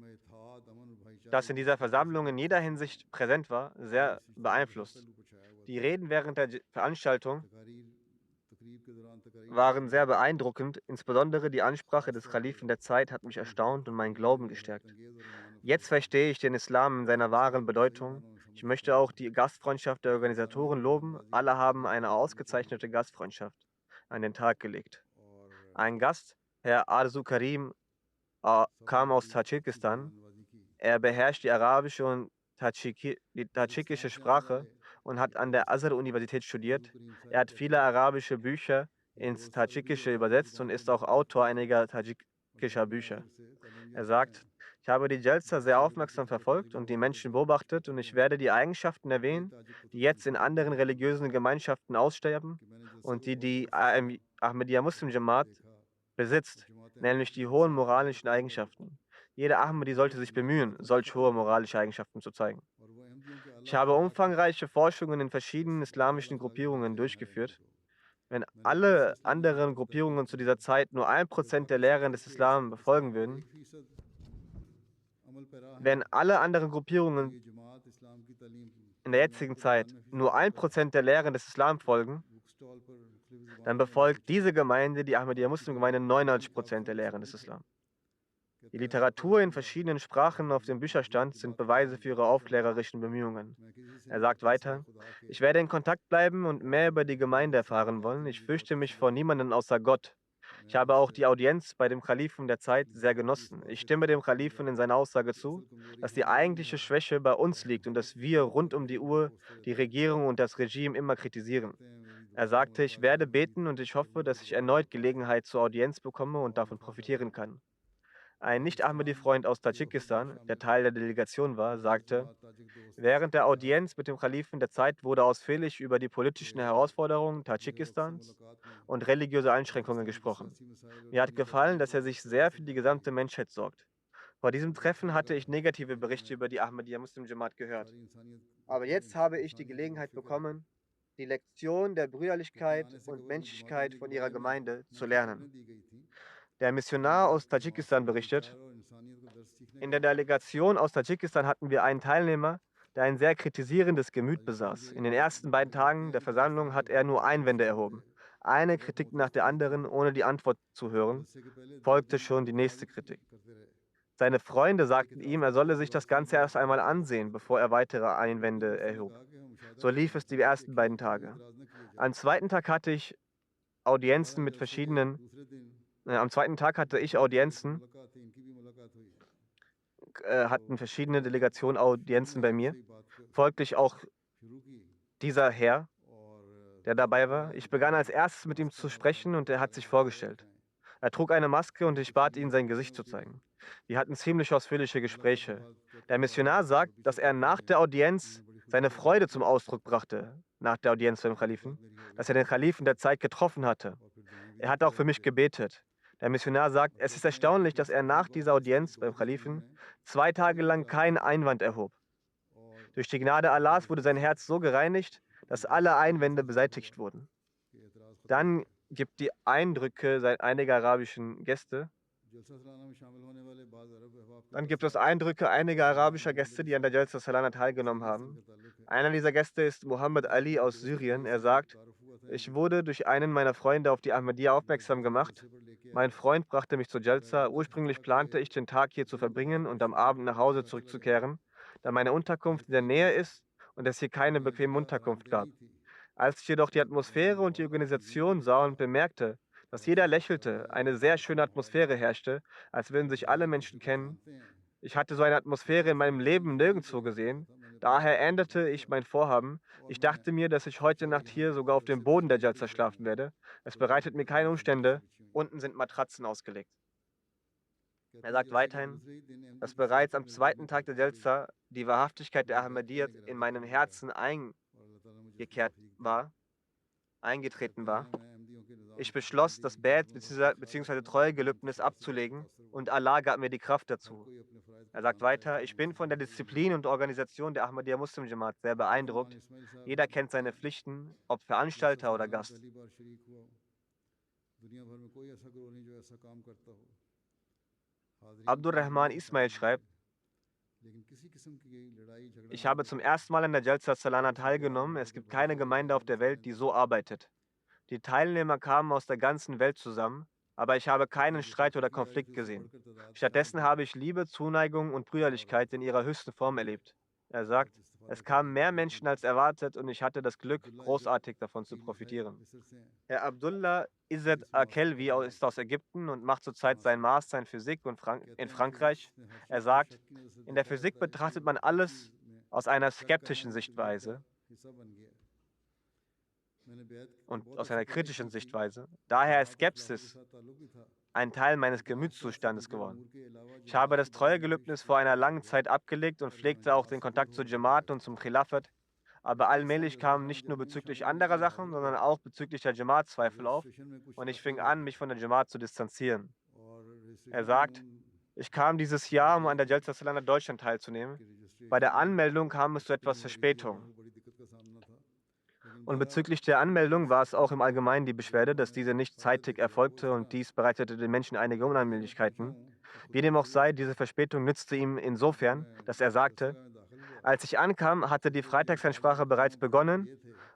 das in dieser Versammlung in jeder Hinsicht präsent war, sehr beeinflusst. Die Reden während der Veranstaltung waren sehr beeindruckend, insbesondere die Ansprache des Kalifen der Zeit hat mich erstaunt und meinen Glauben gestärkt. Jetzt verstehe ich den Islam in seiner wahren Bedeutung. Ich möchte auch die Gastfreundschaft der Organisatoren loben. Alle haben eine ausgezeichnete Gastfreundschaft an den Tag gelegt. Ein Gast, Herr Arzu Karim, kam aus Tadschikistan. Er beherrscht die arabische und die tadschikische Sprache und hat an der Azhar-Universität studiert. Er hat viele arabische Bücher ins Tadschikische übersetzt und ist auch Autor einiger tadschikischer Bücher. Er sagt, ich habe die Jalsa sehr aufmerksam verfolgt und die Menschen beobachtet und ich werde die Eigenschaften erwähnen, die jetzt in anderen religiösen Gemeinschaften aussterben und die Ahmadiyya Muslim Jamaat besitzt, nämlich die hohen moralischen Eigenschaften. Jeder Ahmadi sollte sich bemühen, solch hohe moralische Eigenschaften zu zeigen. Ich habe umfangreiche Forschungen in verschiedenen islamischen Gruppierungen durchgeführt. Wenn alle anderen Gruppierungen zu dieser Zeit nur 1% der Lehren des Islam befolgen würden, wenn alle anderen Gruppierungen in der jetzigen Zeit nur 1% der Lehren des Islam folgen, dann befolgt diese Gemeinde, die Ahmadiyya Muslim Gemeinde, 99% der Lehren des Islam. Die Literatur in verschiedenen Sprachen auf dem Bücherstand sind Beweise für ihre aufklärerischen Bemühungen. Er sagt weiter, ich werde in Kontakt bleiben und mehr über die Gemeinde erfahren wollen. Ich fürchte mich vor niemandem außer Gott. Ich habe auch die Audienz bei dem Kalifen der Zeit sehr genossen. Ich stimme dem Kalifen in seiner Aussage zu, dass die eigentliche Schwäche bei uns liegt und dass wir rund um die Uhr die Regierung und das Regime immer kritisieren. Er sagte, ich werde beten und ich hoffe, dass ich erneut Gelegenheit zur Audienz bekomme und davon profitieren kann. Ein Nicht-Ahmadi-Freund aus Tadschikistan, der Teil der Delegation war, sagte, während der Audienz mit dem Kalifen der Zeit wurde ausführlich über die politischen Herausforderungen Tadschikistans und religiöse Einschränkungen gesprochen. Mir hat gefallen, dass er sich sehr für die gesamte Menschheit sorgt. Vor diesem Treffen hatte ich negative Berichte über die Ahmadiyya Muslim Jamaat gehört. Aber jetzt habe ich die Gelegenheit bekommen, die Lektion der Brüderlichkeit und Menschlichkeit von ihrer Gemeinde zu lernen. Der Missionar aus Tadschikistan berichtet, in der Delegation aus Tadschikistan hatten wir einen Teilnehmer, der ein sehr kritisierendes Gemüt besaß. In den ersten beiden Tagen der Versammlung hat er nur Einwände erhoben. Eine Kritik nach der anderen, ohne die Antwort zu hören, folgte schon die nächste Kritik. Seine Freunde sagten ihm, er solle sich das Ganze erst einmal ansehen, bevor er weitere Einwände erhob. So lief es die ersten beiden Tage. Am zweiten Tag hatte ich Audienzen, hatten verschiedene Delegationen Audienzen bei mir. Folglich auch dieser Herr, der dabei war. Ich begann als erstes mit ihm zu sprechen und er hat sich vorgestellt. Er trug eine Maske und ich bat ihn, sein Gesicht zu zeigen. Wir hatten ziemlich ausführliche Gespräche. Der Missionar sagt, dass er nach der Audienz seine Freude zum Ausdruck brachte nach der Audienz beim Kalifen, dass er den Kalifen der Zeit getroffen hatte. Er hat auch für mich gebetet. Der Missionar sagt, es ist erstaunlich, dass er nach dieser Audienz beim Kalifen 2 Tage lang keinen Einwand erhob. Durch die Gnade Allahs wurde sein Herz so gereinigt, dass alle Einwände beseitigt wurden. Dann gibt die Eindrücke einiger arabischen Gäste. Dann gibt es Eindrücke einiger arabischer Gäste, die an der Jalsa Salana teilgenommen haben. Einer dieser Gäste ist Muhammad Ali aus Syrien. Er sagt, ich wurde durch einen meiner Freunde auf die Ahmadiyya aufmerksam gemacht. Mein Freund brachte mich zur Jalsa. Ursprünglich plante ich, den Tag hier zu verbringen und am Abend nach Hause zurückzukehren, da meine Unterkunft in der Nähe ist und es hier keine bequeme Unterkunft gab. Als ich jedoch die Atmosphäre und die Organisation sah und bemerkte, dass jeder lächelte, eine sehr schöne Atmosphäre herrschte, als würden sich alle Menschen kennen. Ich hatte so eine Atmosphäre in meinem Leben nirgendwo gesehen. Daher änderte ich mein Vorhaben. Ich dachte mir, dass ich heute Nacht hier sogar auf dem Boden der Jalsa schlafen werde. Es bereitet mir keine Umstände. Unten sind Matratzen ausgelegt. Er sagt weiterhin, dass bereits am 2. Tag der Jalsa die Wahrhaftigkeit der Ahmadiyyat in meinem Herzen eingetreten war. Ich beschloss, das Bad bzw. Treuegelübnis abzulegen und Allah gab mir die Kraft dazu. Er sagt weiter, ich bin von der Disziplin und Organisation der Ahmadiyya Muslim Jamaat sehr beeindruckt. Jeder kennt seine Pflichten, ob Veranstalter oder Gast. Abdur Rahman Ismail schreibt, ich habe zum ersten Mal an der Jalsa Salana teilgenommen. Es gibt keine Gemeinde auf der Welt, die so arbeitet. Die Teilnehmer kamen aus der ganzen Welt zusammen, aber ich habe keinen Streit oder Konflikt gesehen. Stattdessen habe ich Liebe, Zuneigung und Brüderlichkeit in ihrer höchsten Form erlebt. Er sagt, es kamen mehr Menschen als erwartet und ich hatte das Glück, großartig davon zu profitieren. Herr Abdullah Izzet Akelvi ist aus Ägypten und macht zurzeit seinen Master in Physik in Frankreich. Er sagt, in der Physik betrachtet man alles aus einer skeptischen Sichtweise und aus einer kritischen Sichtweise. Daher ist Skepsis ein Teil meines Gemütszustandes geworden. Ich habe das Treuegelübnis vor einer langen Zeit abgelegt und pflegte auch den Kontakt zur Jamaat und zum Khilafat. Aber allmählich kamen nicht nur bezüglich anderer Sachen, sondern auch bezüglich der Jamaat Zweifel auf und ich fing an, mich von der Jamaat zu distanzieren. Er sagt, ich kam dieses Jahr, um an der Jalsa Salana Deutschland teilzunehmen. Bei der Anmeldung kam es zu etwas Verspätung. Und bezüglich der Anmeldung war es auch im Allgemeinen die Beschwerde, dass diese nicht zeitig erfolgte und dies bereitete den Menschen einige Unannehmlichkeiten. Wie dem auch sei, diese Verspätung nützte ihm insofern, dass er sagte, als ich ankam, hatte die Freitagsansprache bereits begonnen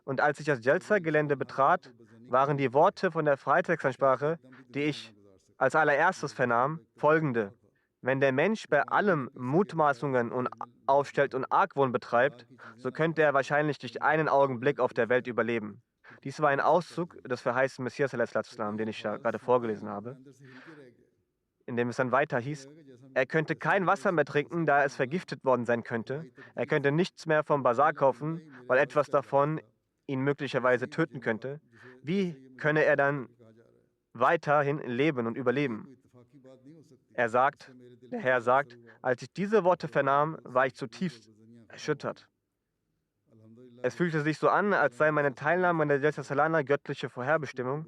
und als ich das Jalsa-Gelände betrat, waren die Worte von der Freitagsansprache, die ich als allererstes vernahm, folgende. Wenn der Mensch bei allem Mutmaßungen aufstellt und Argwohn betreibt, so könnte er wahrscheinlich nicht einen Augenblick auf der Welt überleben. Dies war ein Auszug des verheißten Messias, den ich ja gerade vorgelesen habe, in dem es dann weiter hieß, er könnte kein Wasser mehr trinken, da es vergiftet worden sein könnte. Er könnte nichts mehr vom Bazar kaufen, weil etwas davon ihn möglicherweise töten könnte. Wie könne er dann weiterhin leben und überleben? Der Herr sagt, als ich diese Worte vernahm, war ich zutiefst erschüttert. Es fühlte sich so an, als sei meine Teilnahme an der Jalsa Salana göttliche Vorherbestimmung,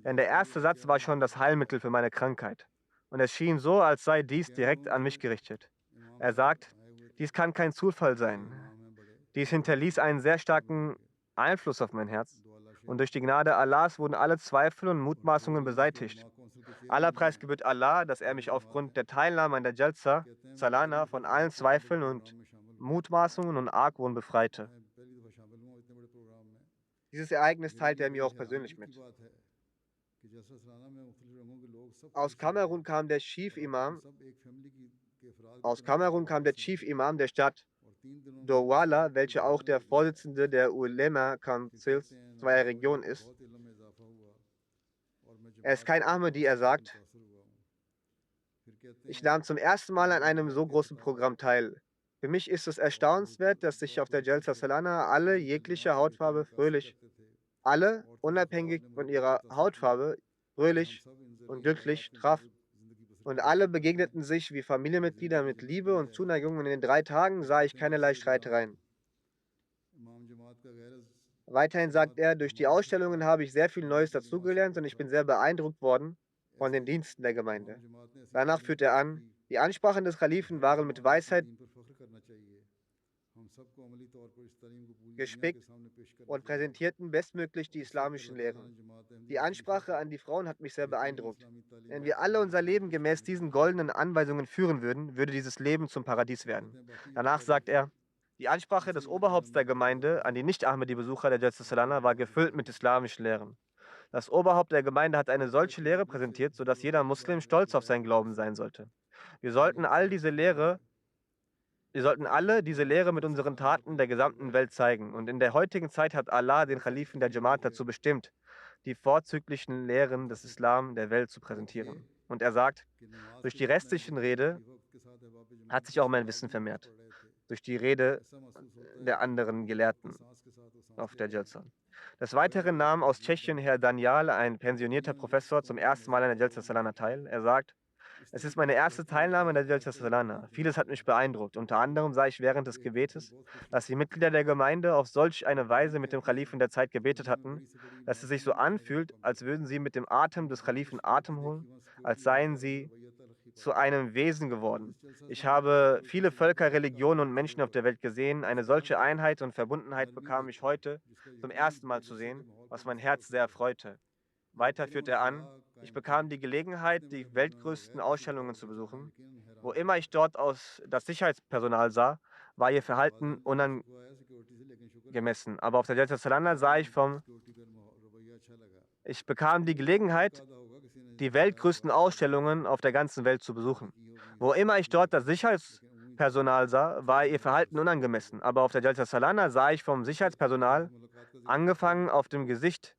denn der erste Satz war schon das Heilmittel für meine Krankheit. Und es schien so, als sei dies direkt an mich gerichtet. Er sagt, dies kann kein Zufall sein. Dies hinterließ einen sehr starken Einfluss auf mein Herz. Und durch die Gnade Allahs wurden alle Zweifel und Mutmaßungen beseitigt. Aller Preis gebührt Allah, dass er mich aufgrund der Teilnahme an der Jalsa Salana von allen Zweifeln und Mutmaßungen und Argwohn befreite. Dieses Ereignis teilte er mir auch persönlich mit. Aus Kamerun kam der Chief Imam der Stadt Douala, welcher auch der Vorsitzende der Ulema Councils zweier Regionen ist. Er ist kein Ahmadi, er sagt, ich nahm zum ersten Mal an einem so großen Programm teil. Für mich ist es erstaunenswert, dass sich auf der Jalsa Salana alle jeglicher Hautfarbe alle, unabhängig von ihrer Hautfarbe, fröhlich und glücklich trafen. Und alle begegneten sich wie Familienmitglieder mit Liebe und Zuneigung und in den 3 Tagen sah ich keinerlei Streitereien. Weiterhin sagt er, durch die Ausstellungen habe ich sehr viel Neues dazugelernt und ich bin sehr beeindruckt worden von den Diensten der Gemeinde. Danach führt er an, die Ansprachen des Kalifen waren mit Weisheit gespickt und präsentierten bestmöglich die islamischen Lehren. Die Ansprache an die Frauen hat mich sehr beeindruckt. Wenn wir alle unser Leben gemäß diesen goldenen Anweisungen führen würden, würde dieses Leben zum Paradies werden. Danach sagt er, die Ansprache des Oberhaupts der Gemeinde an die Nicht-Ahmadi-Besucher der Jalsa Salana war gefüllt mit islamischen Lehren. Das Oberhaupt der Gemeinde hat eine solche Lehre präsentiert, sodass jeder Muslim stolz auf seinen Glauben sein sollte. Wir sollten alle diese Lehre mit unseren Taten der gesamten Welt zeigen. Und in der heutigen Zeit hat Allah den Khalifen der Jamaat dazu bestimmt, die vorzüglichen Lehren des Islam der Welt zu präsentieren. Und er sagt, durch die restlichen Rede hat sich auch mein Wissen vermehrt. Durch die Rede der anderen Gelehrten auf der Jalsa. Des Weiteren nahm aus Tschechien Herr Danial, ein pensionierter Professor, zum ersten Mal an der Jalsa Salana teil. Er sagt, es ist meine erste Teilnahme an der Jalsa Salana. Vieles hat mich beeindruckt. Unter anderem sah ich während des Gebetes, dass die Mitglieder der Gemeinde auf solch eine Weise mit dem Khalifen der Zeit gebetet hatten, dass es sich so anfühlt, als würden sie mit dem Atem des Khalifen Atem holen, als seien sie zu einem Wesen geworden. Ich habe viele Völker, Religionen und Menschen auf der Welt gesehen. Eine solche Einheit und Verbundenheit bekam ich heute zum ersten Mal zu sehen, was mein Herz sehr erfreute. Weiter führt er an, ich bekam die Gelegenheit, die weltgrößten Ausstellungen zu besuchen. Wo immer ich dort das Sicherheitspersonal sah, war ihr Verhalten unangemessen. Aber auf der Jalsa Salana ich bekam die Gelegenheit, die weltgrößten Ausstellungen auf der ganzen Welt zu besuchen. Wo immer ich dort das Sicherheitspersonal sah, war ihr Verhalten unangemessen. Aber auf der Jalsa Salana sah ich vom Sicherheitspersonal, angefangen auf dem Gesicht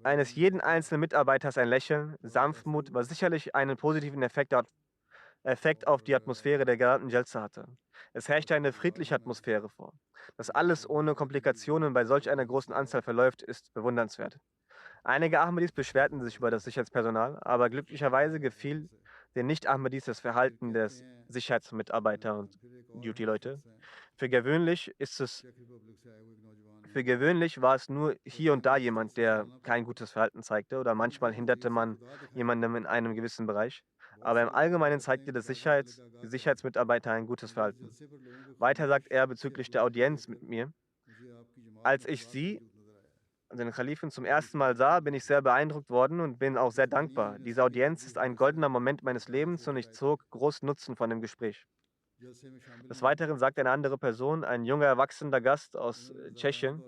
eines jeden einzelnen Mitarbeiters, ein Lächeln, Sanftmut, was sicherlich einen positiven Effekt auf die Atmosphäre der gesamten Jalsa hatte. Es herrschte eine friedliche Atmosphäre vor. Dass alles ohne Komplikationen bei solch einer großen Anzahl verläuft, ist bewundernswert. Einige Ahmadis beschwerten sich über das Sicherheitspersonal, aber glücklicherweise gefiel den Nicht-Ahmadis das Verhalten der Sicherheitsmitarbeiter und Duty-Leute. Für gewöhnlich war es nur hier und da jemand, der kein gutes Verhalten zeigte, oder manchmal hinderte man jemandem in einem gewissen Bereich. Aber im Allgemeinen zeigte die Sicherheitsmitarbeiter ein gutes Verhalten. Weiter sagt er bezüglich der Audienz mit mir, als ich den Khalifen zum ersten Mal sah, bin ich sehr beeindruckt worden und bin auch sehr dankbar. Diese Audienz ist ein goldener Moment meines Lebens und ich zog großen Nutzen von dem Gespräch. Des Weiteren sagt eine andere Person, ein junger, erwachsener Gast aus Tschechien,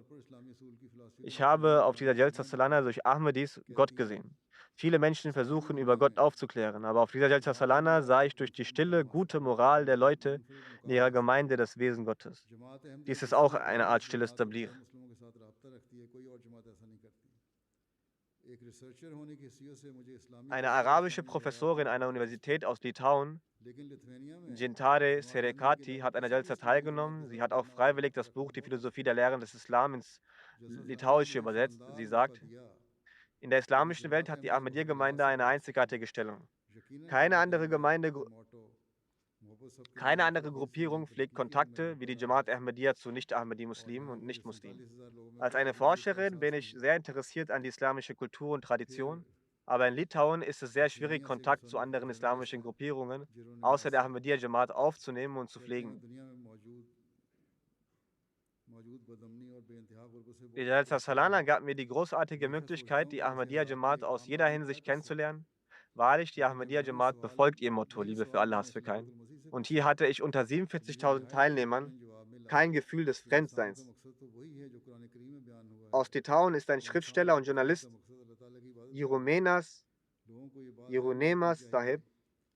ich habe auf dieser Jalsa Salana durch Ahmadis Gott gesehen. Viele Menschen versuchen, über Gott aufzuklären, aber auf dieser Jalsa Salana sah ich durch die stille, gute Moral der Leute in ihrer Gemeinde das Wesen Gottes. Dies ist auch eine Art stilles Tabligh. Eine arabische Professorin einer Universität aus Litauen, Gintare Serekati, hat an der Jalsa teilgenommen. Sie hat auch freiwillig das Buch Die Philosophie der Lehren des Islam ins Litauische übersetzt. Sie sagt, in der islamischen Welt hat die Ahmadiyya-Gemeinde eine einzigartige Stellung. Keine andere Gruppierung pflegt Kontakte wie die Jamaat Ahmadiyya zu Nicht-Ahmadi-Muslimen und Nicht-Muslimen. Als eine Forscherin bin ich sehr interessiert an die islamische Kultur und Tradition, aber in Litauen ist es sehr schwierig, Kontakt zu anderen islamischen Gruppierungen außer der Ahmadiyya-Jamaat aufzunehmen und zu pflegen. Die Jalsa Salana gab mir die großartige Möglichkeit, die Ahmadiyya-Jamaat aus jeder Hinsicht kennenzulernen. Wahrlich, die Ahmadiyya-Jamaat befolgt ihr Motto, Liebe für alle, Hass für keinen. Und hier hatte ich unter 47.000 Teilnehmern kein Gefühl des Fremdseins. Aus Litauen ist ein Schriftsteller und Journalist, Hieronemas Sahib.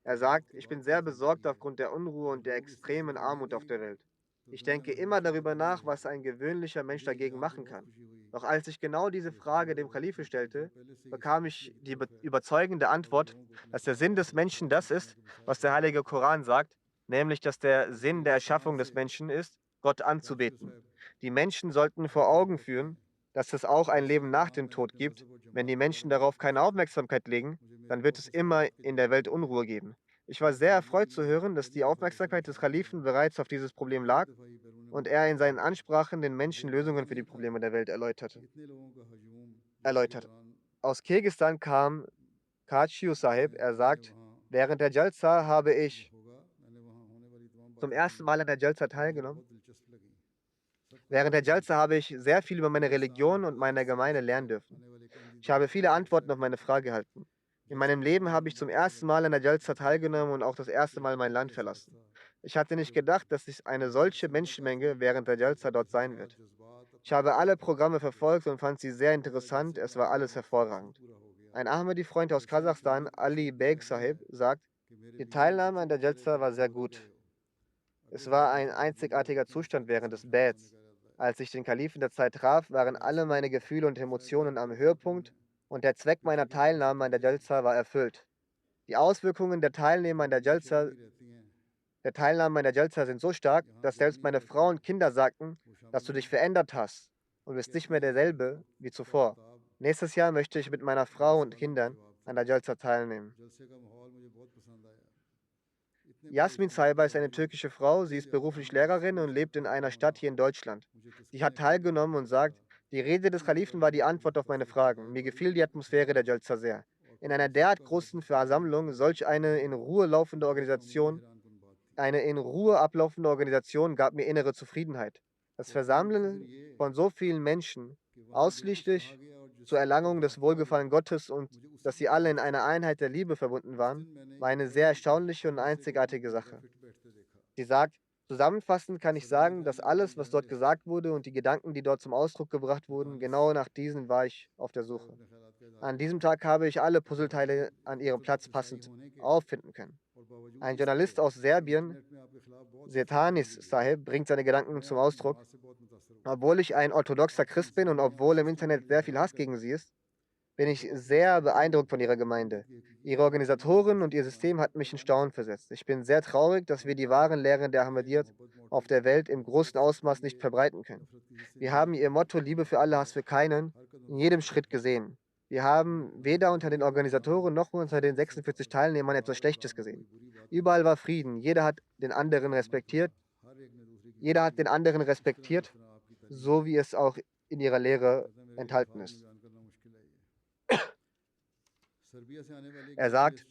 Er sagt, ich bin sehr besorgt aufgrund der Unruhe und der extremen Armut auf der Welt. Ich denke immer darüber nach, was ein gewöhnlicher Mensch dagegen machen kann. Doch als ich genau diese Frage dem Kalifen stellte, bekam ich die überzeugende Antwort, dass der Sinn des Menschen das ist, was der Heilige Koran sagt, nämlich, dass der Sinn der Erschaffung des Menschen ist, Gott anzubeten. Die Menschen sollten vor Augen führen, dass es auch ein Leben nach dem Tod gibt. Wenn die Menschen darauf keine Aufmerksamkeit legen, dann wird es immer in der Welt Unruhe geben. Ich war sehr erfreut zu hören, dass die Aufmerksamkeit des Kalifen bereits auf dieses Problem lag und er in seinen Ansprachen den Menschen Lösungen für die Probleme der Welt erläutert. Aus Kirgisistan kam Kachiu Sahib. Er sagt, während der Jalsa habe ich zum ersten Mal an der Jalsa teilgenommen. Während der Jalsa habe ich sehr viel über meine Religion und meine Gemeinde lernen dürfen. Ich habe viele Antworten auf meine Frage erhalten. In meinem Leben habe ich zum ersten Mal an der Jalsa teilgenommen und auch das erste Mal mein Land verlassen. Ich hatte nicht gedacht, dass es eine solche Menschenmenge während der Jalsa dort sein wird. Ich habe alle Programme verfolgt und fand sie sehr interessant. Es war alles hervorragend. Ein Ahmadi-Freund aus Kasachstan, Ali Beg Sahib, sagt, die Teilnahme an der Jalsa war sehr gut. Es war ein einzigartiger Zustand während des Bets. Als ich den Kalifen der Zeit traf, waren alle meine Gefühle und Emotionen am Höhepunkt und der Zweck meiner Teilnahme an der Jalsa war erfüllt. Die Auswirkungen der Teilnahme an der Jalsa sind so stark, dass selbst meine Frau und Kinder sagten, dass du dich verändert hast und bist nicht mehr derselbe wie zuvor. Nächstes Jahr möchte ich mit meiner Frau und Kindern an der Jalsa teilnehmen. Yasmin Saiba ist eine türkische Frau. Sie ist beruflich Lehrerin und lebt in einer Stadt hier in Deutschland. Sie hat teilgenommen und sagt, die Rede des Kalifen war die Antwort auf meine Fragen. Mir gefiel die Atmosphäre der Jalsa sehr. In einer derart großen Versammlung solch eine in Ruhe ablaufende Organisation gab mir innere Zufriedenheit. Das Versammeln von so vielen Menschen, ausschließlich zur Erlangung des Wohlgefallen Gottes und dass sie alle in einer Einheit der Liebe verbunden waren, war eine sehr erstaunliche und einzigartige Sache. Sie sagt, zusammenfassend kann ich sagen, dass alles, was dort gesagt wurde und die Gedanken, die dort zum Ausdruck gebracht wurden, genau nach diesen war ich auf der Suche. An diesem Tag habe ich alle Puzzleteile an ihrem Platz passend auffinden können. Ein Journalist aus Serbien, Setanis Sahib, bringt seine Gedanken zum Ausdruck. Obwohl ich ein orthodoxer Christ bin und obwohl im Internet sehr viel Hass gegen sie ist, bin ich sehr beeindruckt von ihrer Gemeinde. Ihre Organisatoren und ihr System hat mich in Staunen versetzt. Ich bin sehr traurig, dass wir die wahren Lehren der Ahmadiyyat auf der Welt im großen Ausmaß nicht verbreiten können. Wir haben ihr Motto Liebe für alle, Hass für keinen in jedem Schritt gesehen. Wir haben weder unter den Organisatoren noch unter den 46 Teilnehmern etwas Schlechtes gesehen. Überall war Frieden. Jeder hat den anderen respektiert. So wie es auch in ihrer Lehre enthalten ist. Er sagt,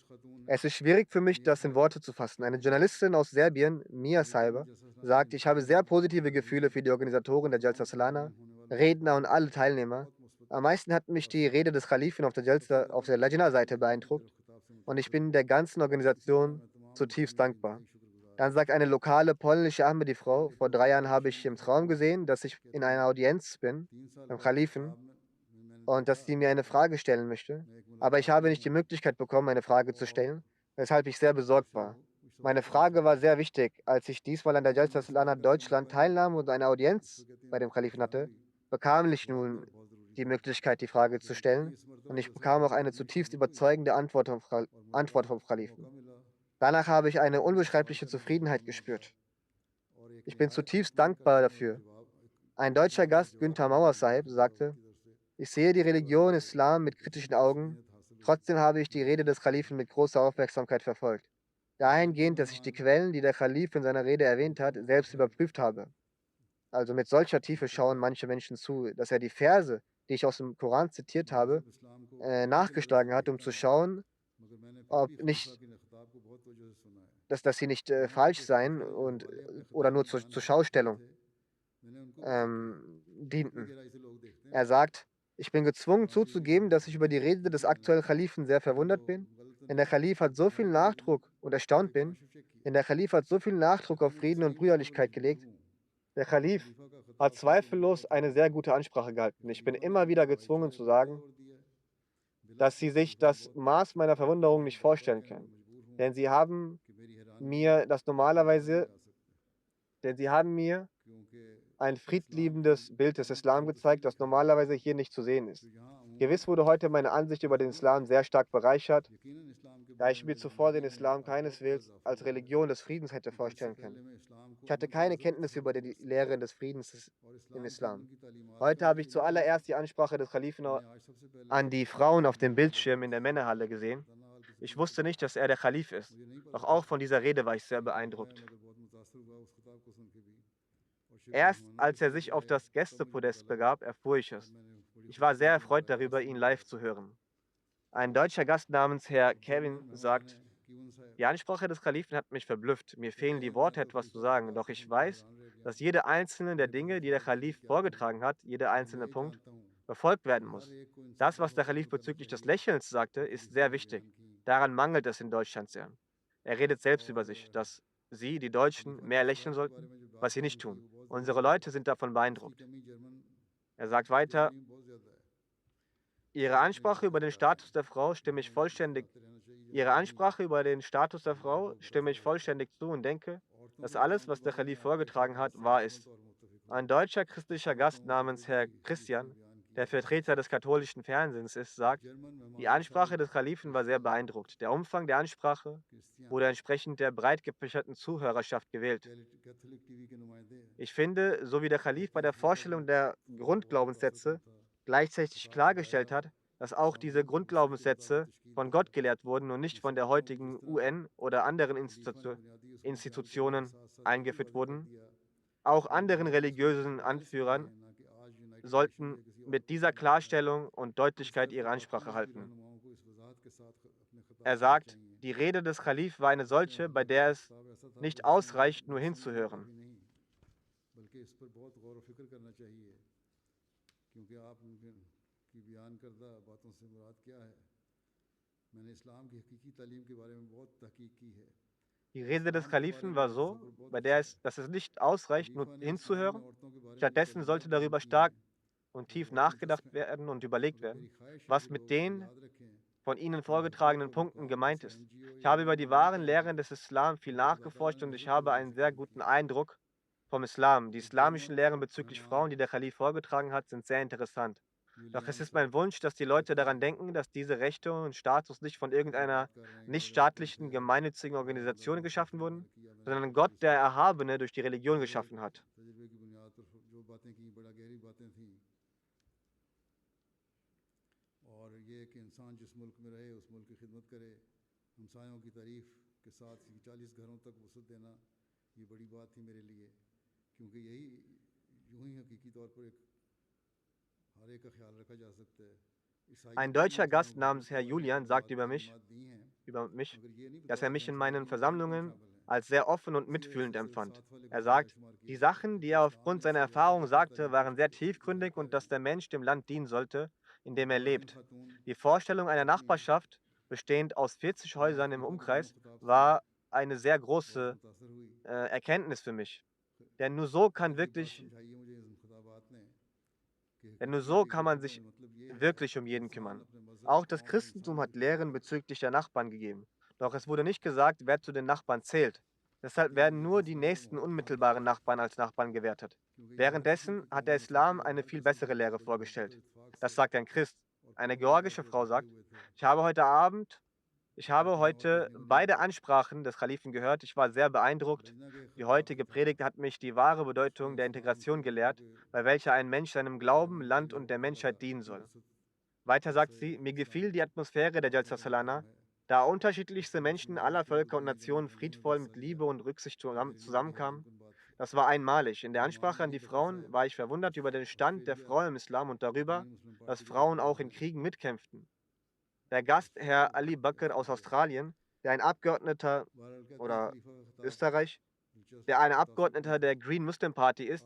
es ist schwierig für mich, das in Worte zu fassen. Eine Journalistin aus Serbien, Mia Saiba, sagt, ich habe sehr positive Gefühle für die Organisatoren der Jalsa Salana, Redner und alle Teilnehmer. Am meisten hat mich die Rede des Kalifen auf der Lajna-Seite beeindruckt und ich bin der ganzen Organisation zutiefst dankbar. Dann sagt eine lokale polnische Ahmadi-Frau, vor 3 Jahren habe ich im Traum gesehen, dass ich in einer Audienz bin beim Kalifen und dass sie mir eine Frage stellen möchte. Aber ich habe nicht die Möglichkeit bekommen, eine Frage zu stellen, weshalb ich sehr besorgt war. Meine Frage war sehr wichtig. Als ich diesmal an der Jalsa Salana Deutschland teilnahm und eine Audienz bei dem Kalifen hatte, bekam ich nun die Möglichkeit, die Frage zu stellen. Und ich bekam auch eine zutiefst überzeugende Antwort vom Kalifen. Danach habe ich eine unbeschreibliche Zufriedenheit gespürt. Ich bin zutiefst dankbar dafür. Ein deutscher Gast, Günther Mauer Sahib, sagte, ich sehe die Religion Islam mit kritischen Augen. Trotzdem habe ich die Rede des Kalifen mit großer Aufmerksamkeit verfolgt. Dahingehend, dass ich die Quellen, die der Kalif in seiner Rede erwähnt hat, selbst überprüft habe. Also mit solcher Tiefe schauen manche Menschen zu, dass er die Verse, die ich aus dem Koran zitiert habe, nachgeschlagen hat, um zu schauen, ob nicht, dass sie nicht falsch seien oder nur zur Schaustellung dienten. Er sagt, ich bin gezwungen zuzugeben, dass ich über die Rede des aktuellen Kalifen sehr verwundert bin. Denn der Kalif hat so viel Nachdruck und erstaunt bin. Denn der Kalif hat so viel Nachdruck auf Frieden und Brüderlichkeit gelegt. Der Kalif hat zweifellos eine sehr gute Ansprache gehalten. Ich bin immer wieder gezwungen zu sagen, dass sie sich das Maß meiner Verwunderung nicht vorstellen können. Denn sie haben mir ein friedliebendes Bild des Islam gezeigt, das normalerweise hier nicht zu sehen ist. Gewiss wurde heute meine Ansicht über den Islam sehr stark bereichert, da ich mir zuvor den Islam keineswegs als Religion des Friedens hätte vorstellen können. Ich hatte keine Kenntnis über die Lehren des Friedens im Islam. Heute habe ich zuallererst die Ansprache des Kalifen an die Frauen auf dem Bildschirm in der Männerhalle gesehen. Ich wusste nicht, dass er der Kalif ist. Doch auch von dieser Rede war ich sehr beeindruckt. Erst als er sich auf das Gästepodest begab, erfuhr ich es. Ich war sehr erfreut darüber, ihn live zu hören. Ein deutscher Gast namens Herr Kevin sagt: Die Ansprache des Kalifen hat mich verblüfft. Mir fehlen die Worte, etwas zu sagen. Doch ich weiß, dass jede einzelne der Dinge, die der Kalif vorgetragen hat, jeder einzelne Punkt, befolgt werden muss. Das, was der Kalif bezüglich des Lächelns sagte, ist sehr wichtig. Daran mangelt es in Deutschland sehr. Er redet selbst über sich, dass sie, die Deutschen, mehr lächeln sollten, was sie nicht tun. Unsere Leute sind davon beeindruckt. Er sagt weiter: Ihre Ansprache über den Status der Frau stimme ich vollständig Ihre Ansprache über den Status der Frau stimme ich vollständig zu und denke, dass alles, was der Kalif vorgetragen hat, wahr ist. Ein deutscher christlicher Gast namens Herr Christian, der Vertreter des katholischen Fernsehens ist, sagt, die Ansprache des Kalifen war sehr beeindruckt. Der Umfang der Ansprache wurde entsprechend der breit gefächerten Zuhörerschaft gewählt. Ich finde, so wie der Kalif bei der Vorstellung der Grundglaubenssätze gleichzeitig klargestellt hat, dass auch diese Grundglaubenssätze von Gott gelehrt wurden und nicht von der heutigen UN oder anderen Institutionen eingeführt wurden. Auch anderen religiösen Anführern sollten mit dieser Klarstellung und Deutlichkeit ihre Ansprache halten. Er sagt, die Rede des Kalif war eine solche, bei der es nicht ausreicht, nur hinzuhören. Die Rede des Kalifen war so, dass es nicht ausreicht, nur hinzuhören. Stattdessen sollte darüber stark und tief nachgedacht werden und überlegt werden, was mit den von Ihnen vorgetragenen Punkten gemeint ist. Ich habe über die wahren Lehren des Islam viel nachgeforscht und ich habe einen sehr guten Eindruck vom Islam. Die islamischen Lehren bezüglich Frauen, die der Kalif vorgetragen hat, sind sehr interessant. Doch es ist mein Wunsch, dass die Leute daran denken, dass diese Rechte und Status nicht von irgendeiner nichtstaatlichen, gemeinnützigen Organisation geschaffen wurden, sondern Gott, der Erhabene, durch die Religion geschaffen hat. Ein deutscher Gast namens Herr Julian sagt über mich, dass er mich in meinen Versammlungen als sehr offen und mitfühlend empfand. Er sagt, die Sachen, die er aufgrund seiner Erfahrung sagte, waren sehr tiefgründig und dass der Mensch dem Land dienen sollte, in dem er lebt. Die Vorstellung einer Nachbarschaft, bestehend aus 40 Häusern im Umkreis, war eine sehr große Erkenntnis für mich. Denn nur so kann man sich wirklich um jeden kümmern. Auch das Christentum hat Lehren bezüglich der Nachbarn gegeben. Doch es wurde nicht gesagt, wer zu den Nachbarn zählt. Deshalb werden nur die nächsten unmittelbaren Nachbarn als Nachbarn gewertet. Währenddessen hat der Islam eine viel bessere Lehre vorgestellt. Das sagt ein Christ. Eine georgische Frau sagt, ich habe heute beide Ansprachen des Kalifen gehört. Ich war sehr beeindruckt. Die heutige Predigt hat mich die wahre Bedeutung der Integration gelehrt, bei welcher ein Mensch seinem Glauben, Land und der Menschheit dienen soll. Weiter sagt sie, mir gefiel die Atmosphäre der Jalsa Salana, da unterschiedlichste Menschen aller Völker und Nationen friedvoll mit Liebe und Rücksicht zusammenkamen. Das war einmalig. In der Ansprache an die Frauen war ich verwundert über den Stand der Frau im Islam und darüber, dass Frauen auch in Kriegen mitkämpften. Der Gast, Herr Ali Bakr aus Australien, der ein Abgeordneter oder Österreich, der ein Abgeordneter der Green Muslim Party ist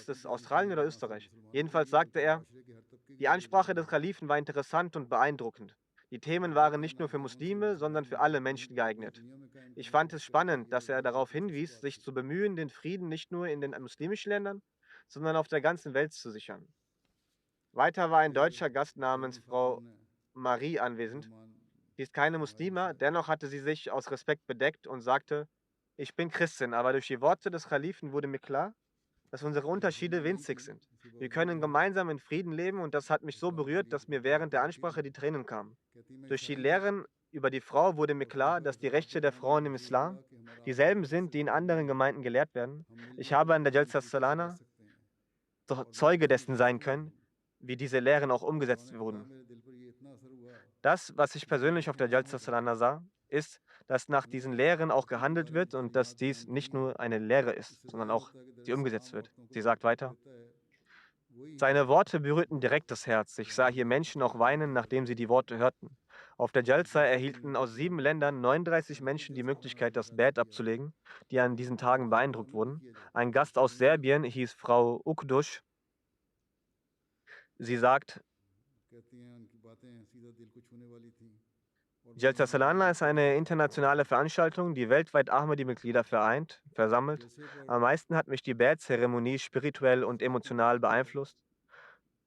es Australien oder Österreich? Jedenfalls sagte er, die Ansprache des Kalifen war interessant und beeindruckend. Die Themen waren nicht nur für Muslime, sondern für alle Menschen geeignet. Ich fand es spannend, dass er darauf hinwies, sich zu bemühen, den Frieden nicht nur in den muslimischen Ländern, sondern auf der ganzen Welt zu sichern. Weiter war ein deutscher Gast namens Frau Marie anwesend. Sie ist keine Muslima, dennoch hatte sie sich aus Respekt bedeckt und sagte, ich bin Christin, aber durch die Worte des Kalifen wurde mir klar, dass unsere Unterschiede winzig sind. Wir können gemeinsam in Frieden leben und das hat mich so berührt, dass mir während der Ansprache die Tränen kamen. Durch die Lehren über die Frau wurde mir klar, dass die Rechte der Frauen im Islam dieselben sind, die in anderen Gemeinden gelehrt werden. Ich habe an der Jalsa Salana Zeuge dessen sein können, wie diese Lehren auch umgesetzt wurden. Das, was ich persönlich auf der Jalsa Salana sah, ist, dass nach diesen Lehren auch gehandelt wird und dass dies nicht nur eine Lehre ist, sondern auch sie umgesetzt wird. Sie sagt weiter, seine Worte berührten direkt das Herz. Ich sah hier Menschen auch weinen, nachdem sie die Worte hörten. Auf der Jalsa erhielten aus 7 Ländern 39 Menschen die Möglichkeit, das Bad abzulegen, die an diesen Tagen beeindruckt wurden. Ein Gast aus Serbien hieß Frau Ukdusch. Sie sagt, Jalsa Salana ist eine internationale Veranstaltung, die weltweit Ahmadi-Mitglieder versammelt. Am meisten hat mich die Bad-Zeremonie spirituell und emotional beeinflusst.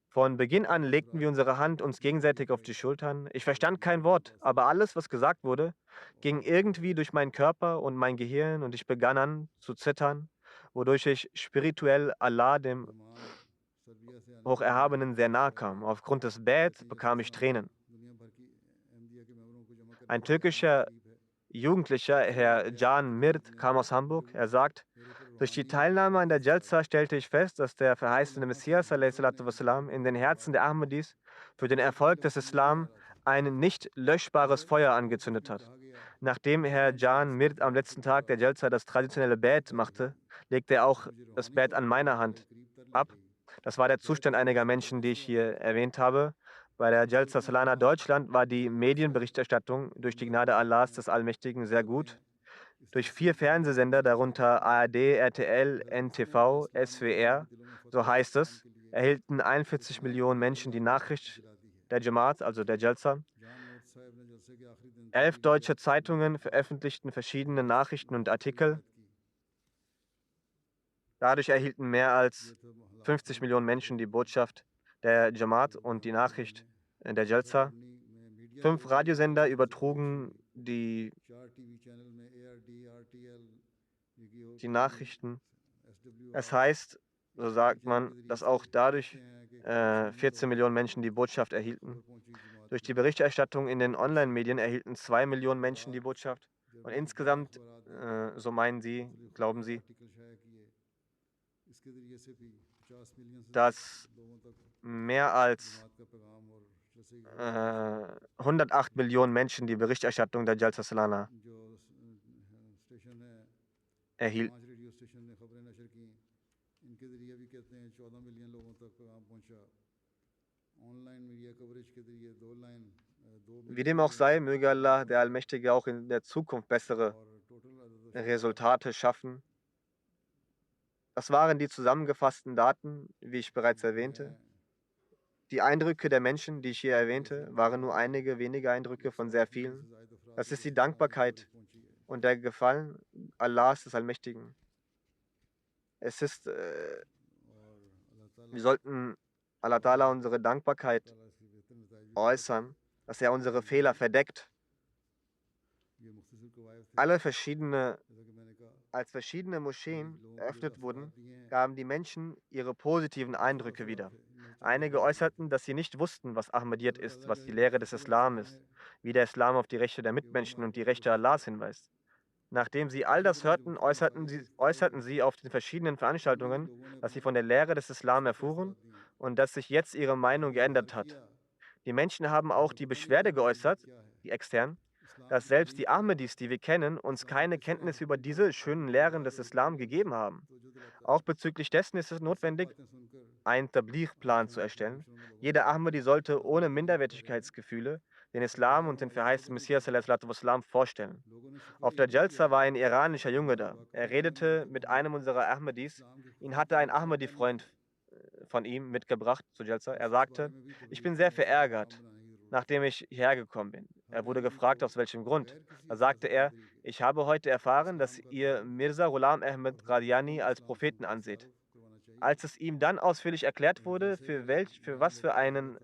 Von Beginn an legten wir unsere Hand uns gegenseitig auf die Schultern. Ich verstand kein Wort, aber alles, was gesagt wurde, ging irgendwie durch meinen Körper und mein Gehirn und ich begann an zu zittern, wodurch ich spirituell Allah, dem Hocherhabenen, sehr nahe kam. Aufgrund des Bad bekam ich Tränen. Ein türkischer Jugendlicher, Herr Can Mirt, kam aus Hamburg. Er sagt, durch die Teilnahme an der Jalsa stellte ich fest, dass der verheißene Messias wassalam, in den Herzen der Ahmadis für den Erfolg des Islam ein nicht löschbares Feuer angezündet hat. Nachdem Herr Can Mirt am letzten Tag der Jalsa das traditionelle Bad machte, legte er auch das Bad an meiner Hand ab. Das war der Zustand einiger Menschen, die ich hier erwähnt habe. Bei der Jalsa Salana Deutschland war die Medienberichterstattung durch die Gnade Allahs des Allmächtigen sehr gut. Durch 4 Fernsehsender, darunter ARD, RTL, NTV, SWR, so heißt es, erhielten 41 Millionen Menschen die Nachricht der Jamaat, also der Jalsa. 11 deutsche Zeitungen veröffentlichten verschiedene Nachrichten und Artikel. Dadurch erhielten mehr als 50 Millionen Menschen die Botschaft der Jamaat und die Nachricht der Jalsa. 5 Radiosender übertrugen die Nachrichten. Es heißt, so sagt man, dass auch dadurch 14 Millionen Menschen die Botschaft erhielten. Durch die Berichterstattung in den Online-Medien erhielten 2 Millionen Menschen die Botschaft. Und insgesamt, so meinen sie, glauben sie, dass mehr als 108 Millionen Menschen die Berichterstattung der Jalsa Salana erhielten. Wie dem auch sei, möge Allah, der Allmächtige, auch in der Zukunft bessere Resultate schaffen. Das waren die zusammengefassten Daten, wie ich bereits erwähnte. Die Eindrücke der Menschen, die ich hier erwähnte, waren nur einige wenige Eindrücke von sehr vielen. Das ist die Dankbarkeit und der Gefallen Allahs des Allmächtigen. Es ist, wir sollten Allah Ta'ala unsere Dankbarkeit äußern, dass er unsere Fehler verdeckt. Als verschiedene Moscheen eröffnet wurden, gaben die Menschen ihre positiven Eindrücke wieder. Einige äußerten, dass sie nicht wussten, was Ahmadiyyat ist, was die Lehre des Islam ist, wie der Islam auf die Rechte der Mitmenschen und die Rechte Allahs hinweist. Nachdem sie all das hörten, äußerten sie auf den verschiedenen Veranstaltungen, dass sie von der Lehre des Islam erfuhren und dass sich jetzt ihre Meinung geändert hat. Die Menschen haben auch die Beschwerde geäußert, die extern, dass selbst die Ahmadis, die wir kennen, uns keine Kenntnis über diese schönen Lehren des Islam gegeben haben. Auch bezüglich dessen ist es notwendig, einen Tabligh-Plan zu erstellen. Jeder Ahmadi sollte ohne Minderwertigkeitsgefühle den Islam und den verheißten Messias sallam vorstellen. Auf der Jalsa war ein iranischer Junge da. Er redete mit einem unserer Ahmadis. Ihn hatte ein Ahmadi-Freund von ihm mitgebracht zur Jalsa. Er sagte, ich bin sehr verärgert, nachdem ich hierher gekommen bin. Er wurde gefragt, aus welchem Grund. Da sagte er, ich habe heute erfahren, dass ihr Mirza Ghulam Ahmad Qadiani als Propheten anseht. Als es ihm dann ausführlich erklärt wurde, für was für einen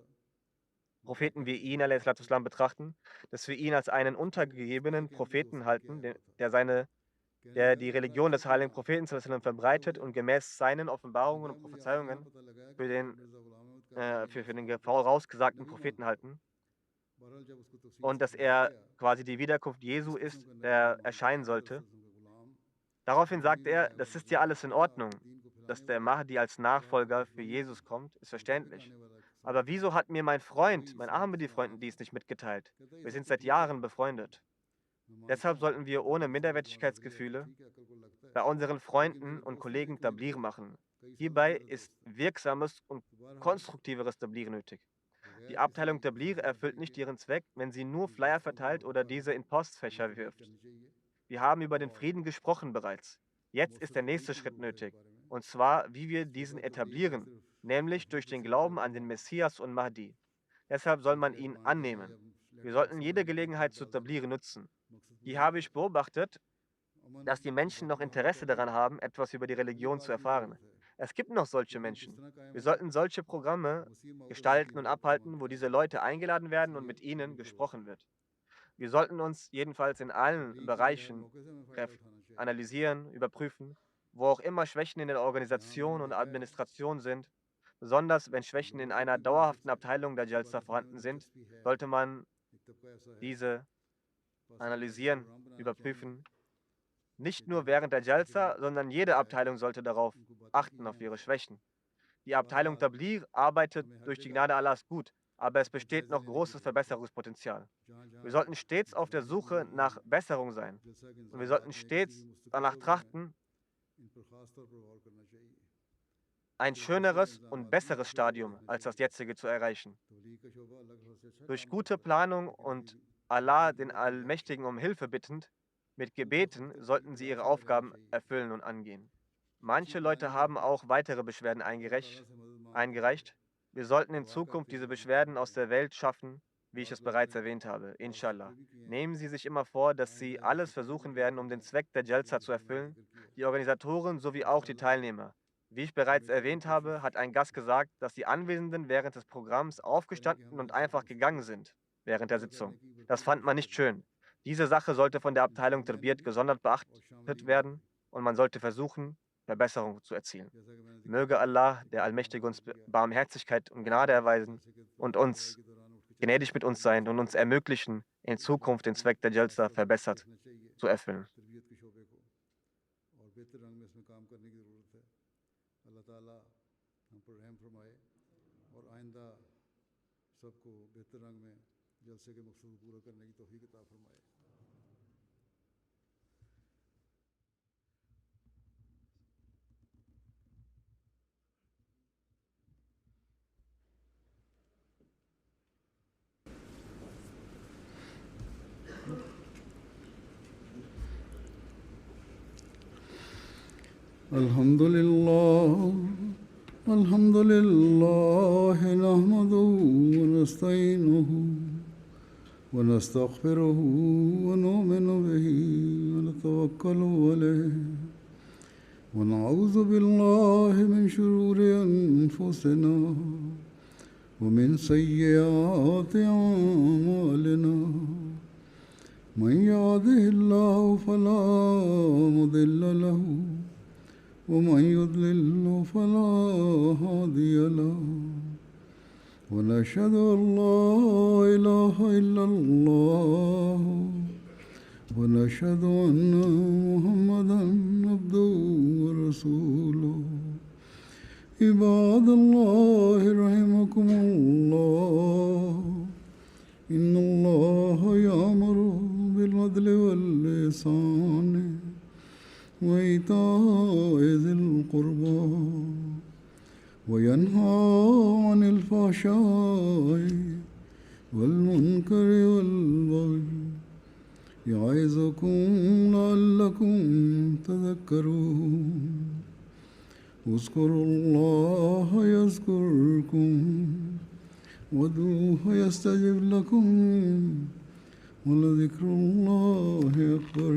Propheten wir ihn a.s. betrachten, dass wir ihn als einen untergegebenen Propheten halten, der die Religion des heiligen Propheten verbreitet und gemäß seinen Offenbarungen und Prophezeiungen für den vorausgesagten Propheten halten. Und dass er quasi die Wiederkunft Jesu ist, der erscheinen sollte. Daraufhin sagte er, das ist ja alles in Ordnung, dass der Mahdi als Nachfolger für Jesus kommt, ist verständlich. Aber wieso hat mir mein Ahmadi-Freund dies nicht mitgeteilt? Wir sind seit Jahren befreundet. Deshalb sollten wir ohne Minderwertigkeitsgefühle bei unseren Freunden und Kollegen Tabligh machen. Hierbei ist wirksames und konstruktiveres Tabligh nötig. Die Abteilung Tabligh erfüllt nicht ihren Zweck, wenn sie nur Flyer verteilt oder diese in Postfächer wirft. Wir haben über den Frieden gesprochen bereits. Jetzt ist der nächste Schritt nötig, und zwar, wie wir diesen etablieren, nämlich durch den Glauben an den Messias und Mahdi. Deshalb soll man ihn annehmen. Wir sollten jede Gelegenheit zu Tabligh nutzen. Hier habe ich beobachtet, dass die Menschen noch Interesse daran haben, etwas über die Religion zu erfahren. Es gibt noch solche Menschen. Wir sollten solche Programme gestalten und abhalten, wo diese Leute eingeladen werden und mit ihnen gesprochen wird. Wir sollten uns jedenfalls in allen Bereichen analysieren, überprüfen, wo auch immer Schwächen in der Organisation und Administration sind. Besonders wenn Schwächen in einer dauerhaften Abteilung der Jalsa vorhanden sind, sollte man diese analysieren, überprüfen. Nicht nur während der Jalsa, sondern jede Abteilung sollte darauf achten, auf ihre Schwächen. Die Abteilung Tabligh arbeitet durch die Gnade Allahs gut, aber es besteht noch großes Verbesserungspotenzial. Wir sollten stets auf der Suche nach Besserung sein und wir sollten stets danach trachten, ein schöneres und besseres Stadium als das jetzige zu erreichen. Durch gute Planung und Allah, den Allmächtigen, um Hilfe bittend, mit Gebeten sollten sie ihre Aufgaben erfüllen und angehen. Manche Leute haben auch weitere Beschwerden eingereicht. Wir sollten in Zukunft diese Beschwerden aus der Welt schaffen, wie ich es bereits erwähnt habe, inshallah. Nehmen Sie sich immer vor, dass Sie alles versuchen werden, um den Zweck der Jalsa zu erfüllen, die Organisatoren sowie auch die Teilnehmer. Wie ich bereits erwähnt habe, hat ein Gast gesagt, dass die Anwesenden während des Programms aufgestanden und einfach gegangen sind während der Sitzung. Das fand man nicht schön. Diese Sache sollte von der Abteilung Tarbiyat gesondert beachtet werden und man sollte versuchen, Verbesserung zu erzielen. Möge Allah, der Allmächtige, uns Barmherzigkeit und Gnade erweisen und uns gnädig mit uns sein und uns ermöglichen, in Zukunft den Zweck der Jalsa verbessert zu erfüllen. الحمد لله نحمده ونستعينه ونستغفره ونؤمن به ونتوكل عليه ونعوذ بالله من شرور أنفسنا ومن سيئات أعمالنا من يهده الله فلا مضل له ومن يضلل فلا هادي له ونشهد أن لا إله إلا الله ونشهد أن محمدا عبده ورسوله عباد الله رحمكم الله إن الله يأمر بالعدل والإحسان وإيتاء ذي القربى وينهى عن الفحشاء والمنكر والبغي يعظكم لعلكم تذكرون اذكروا الله يذكركم وادعوه يستجب لكم ولذكر الله أكبر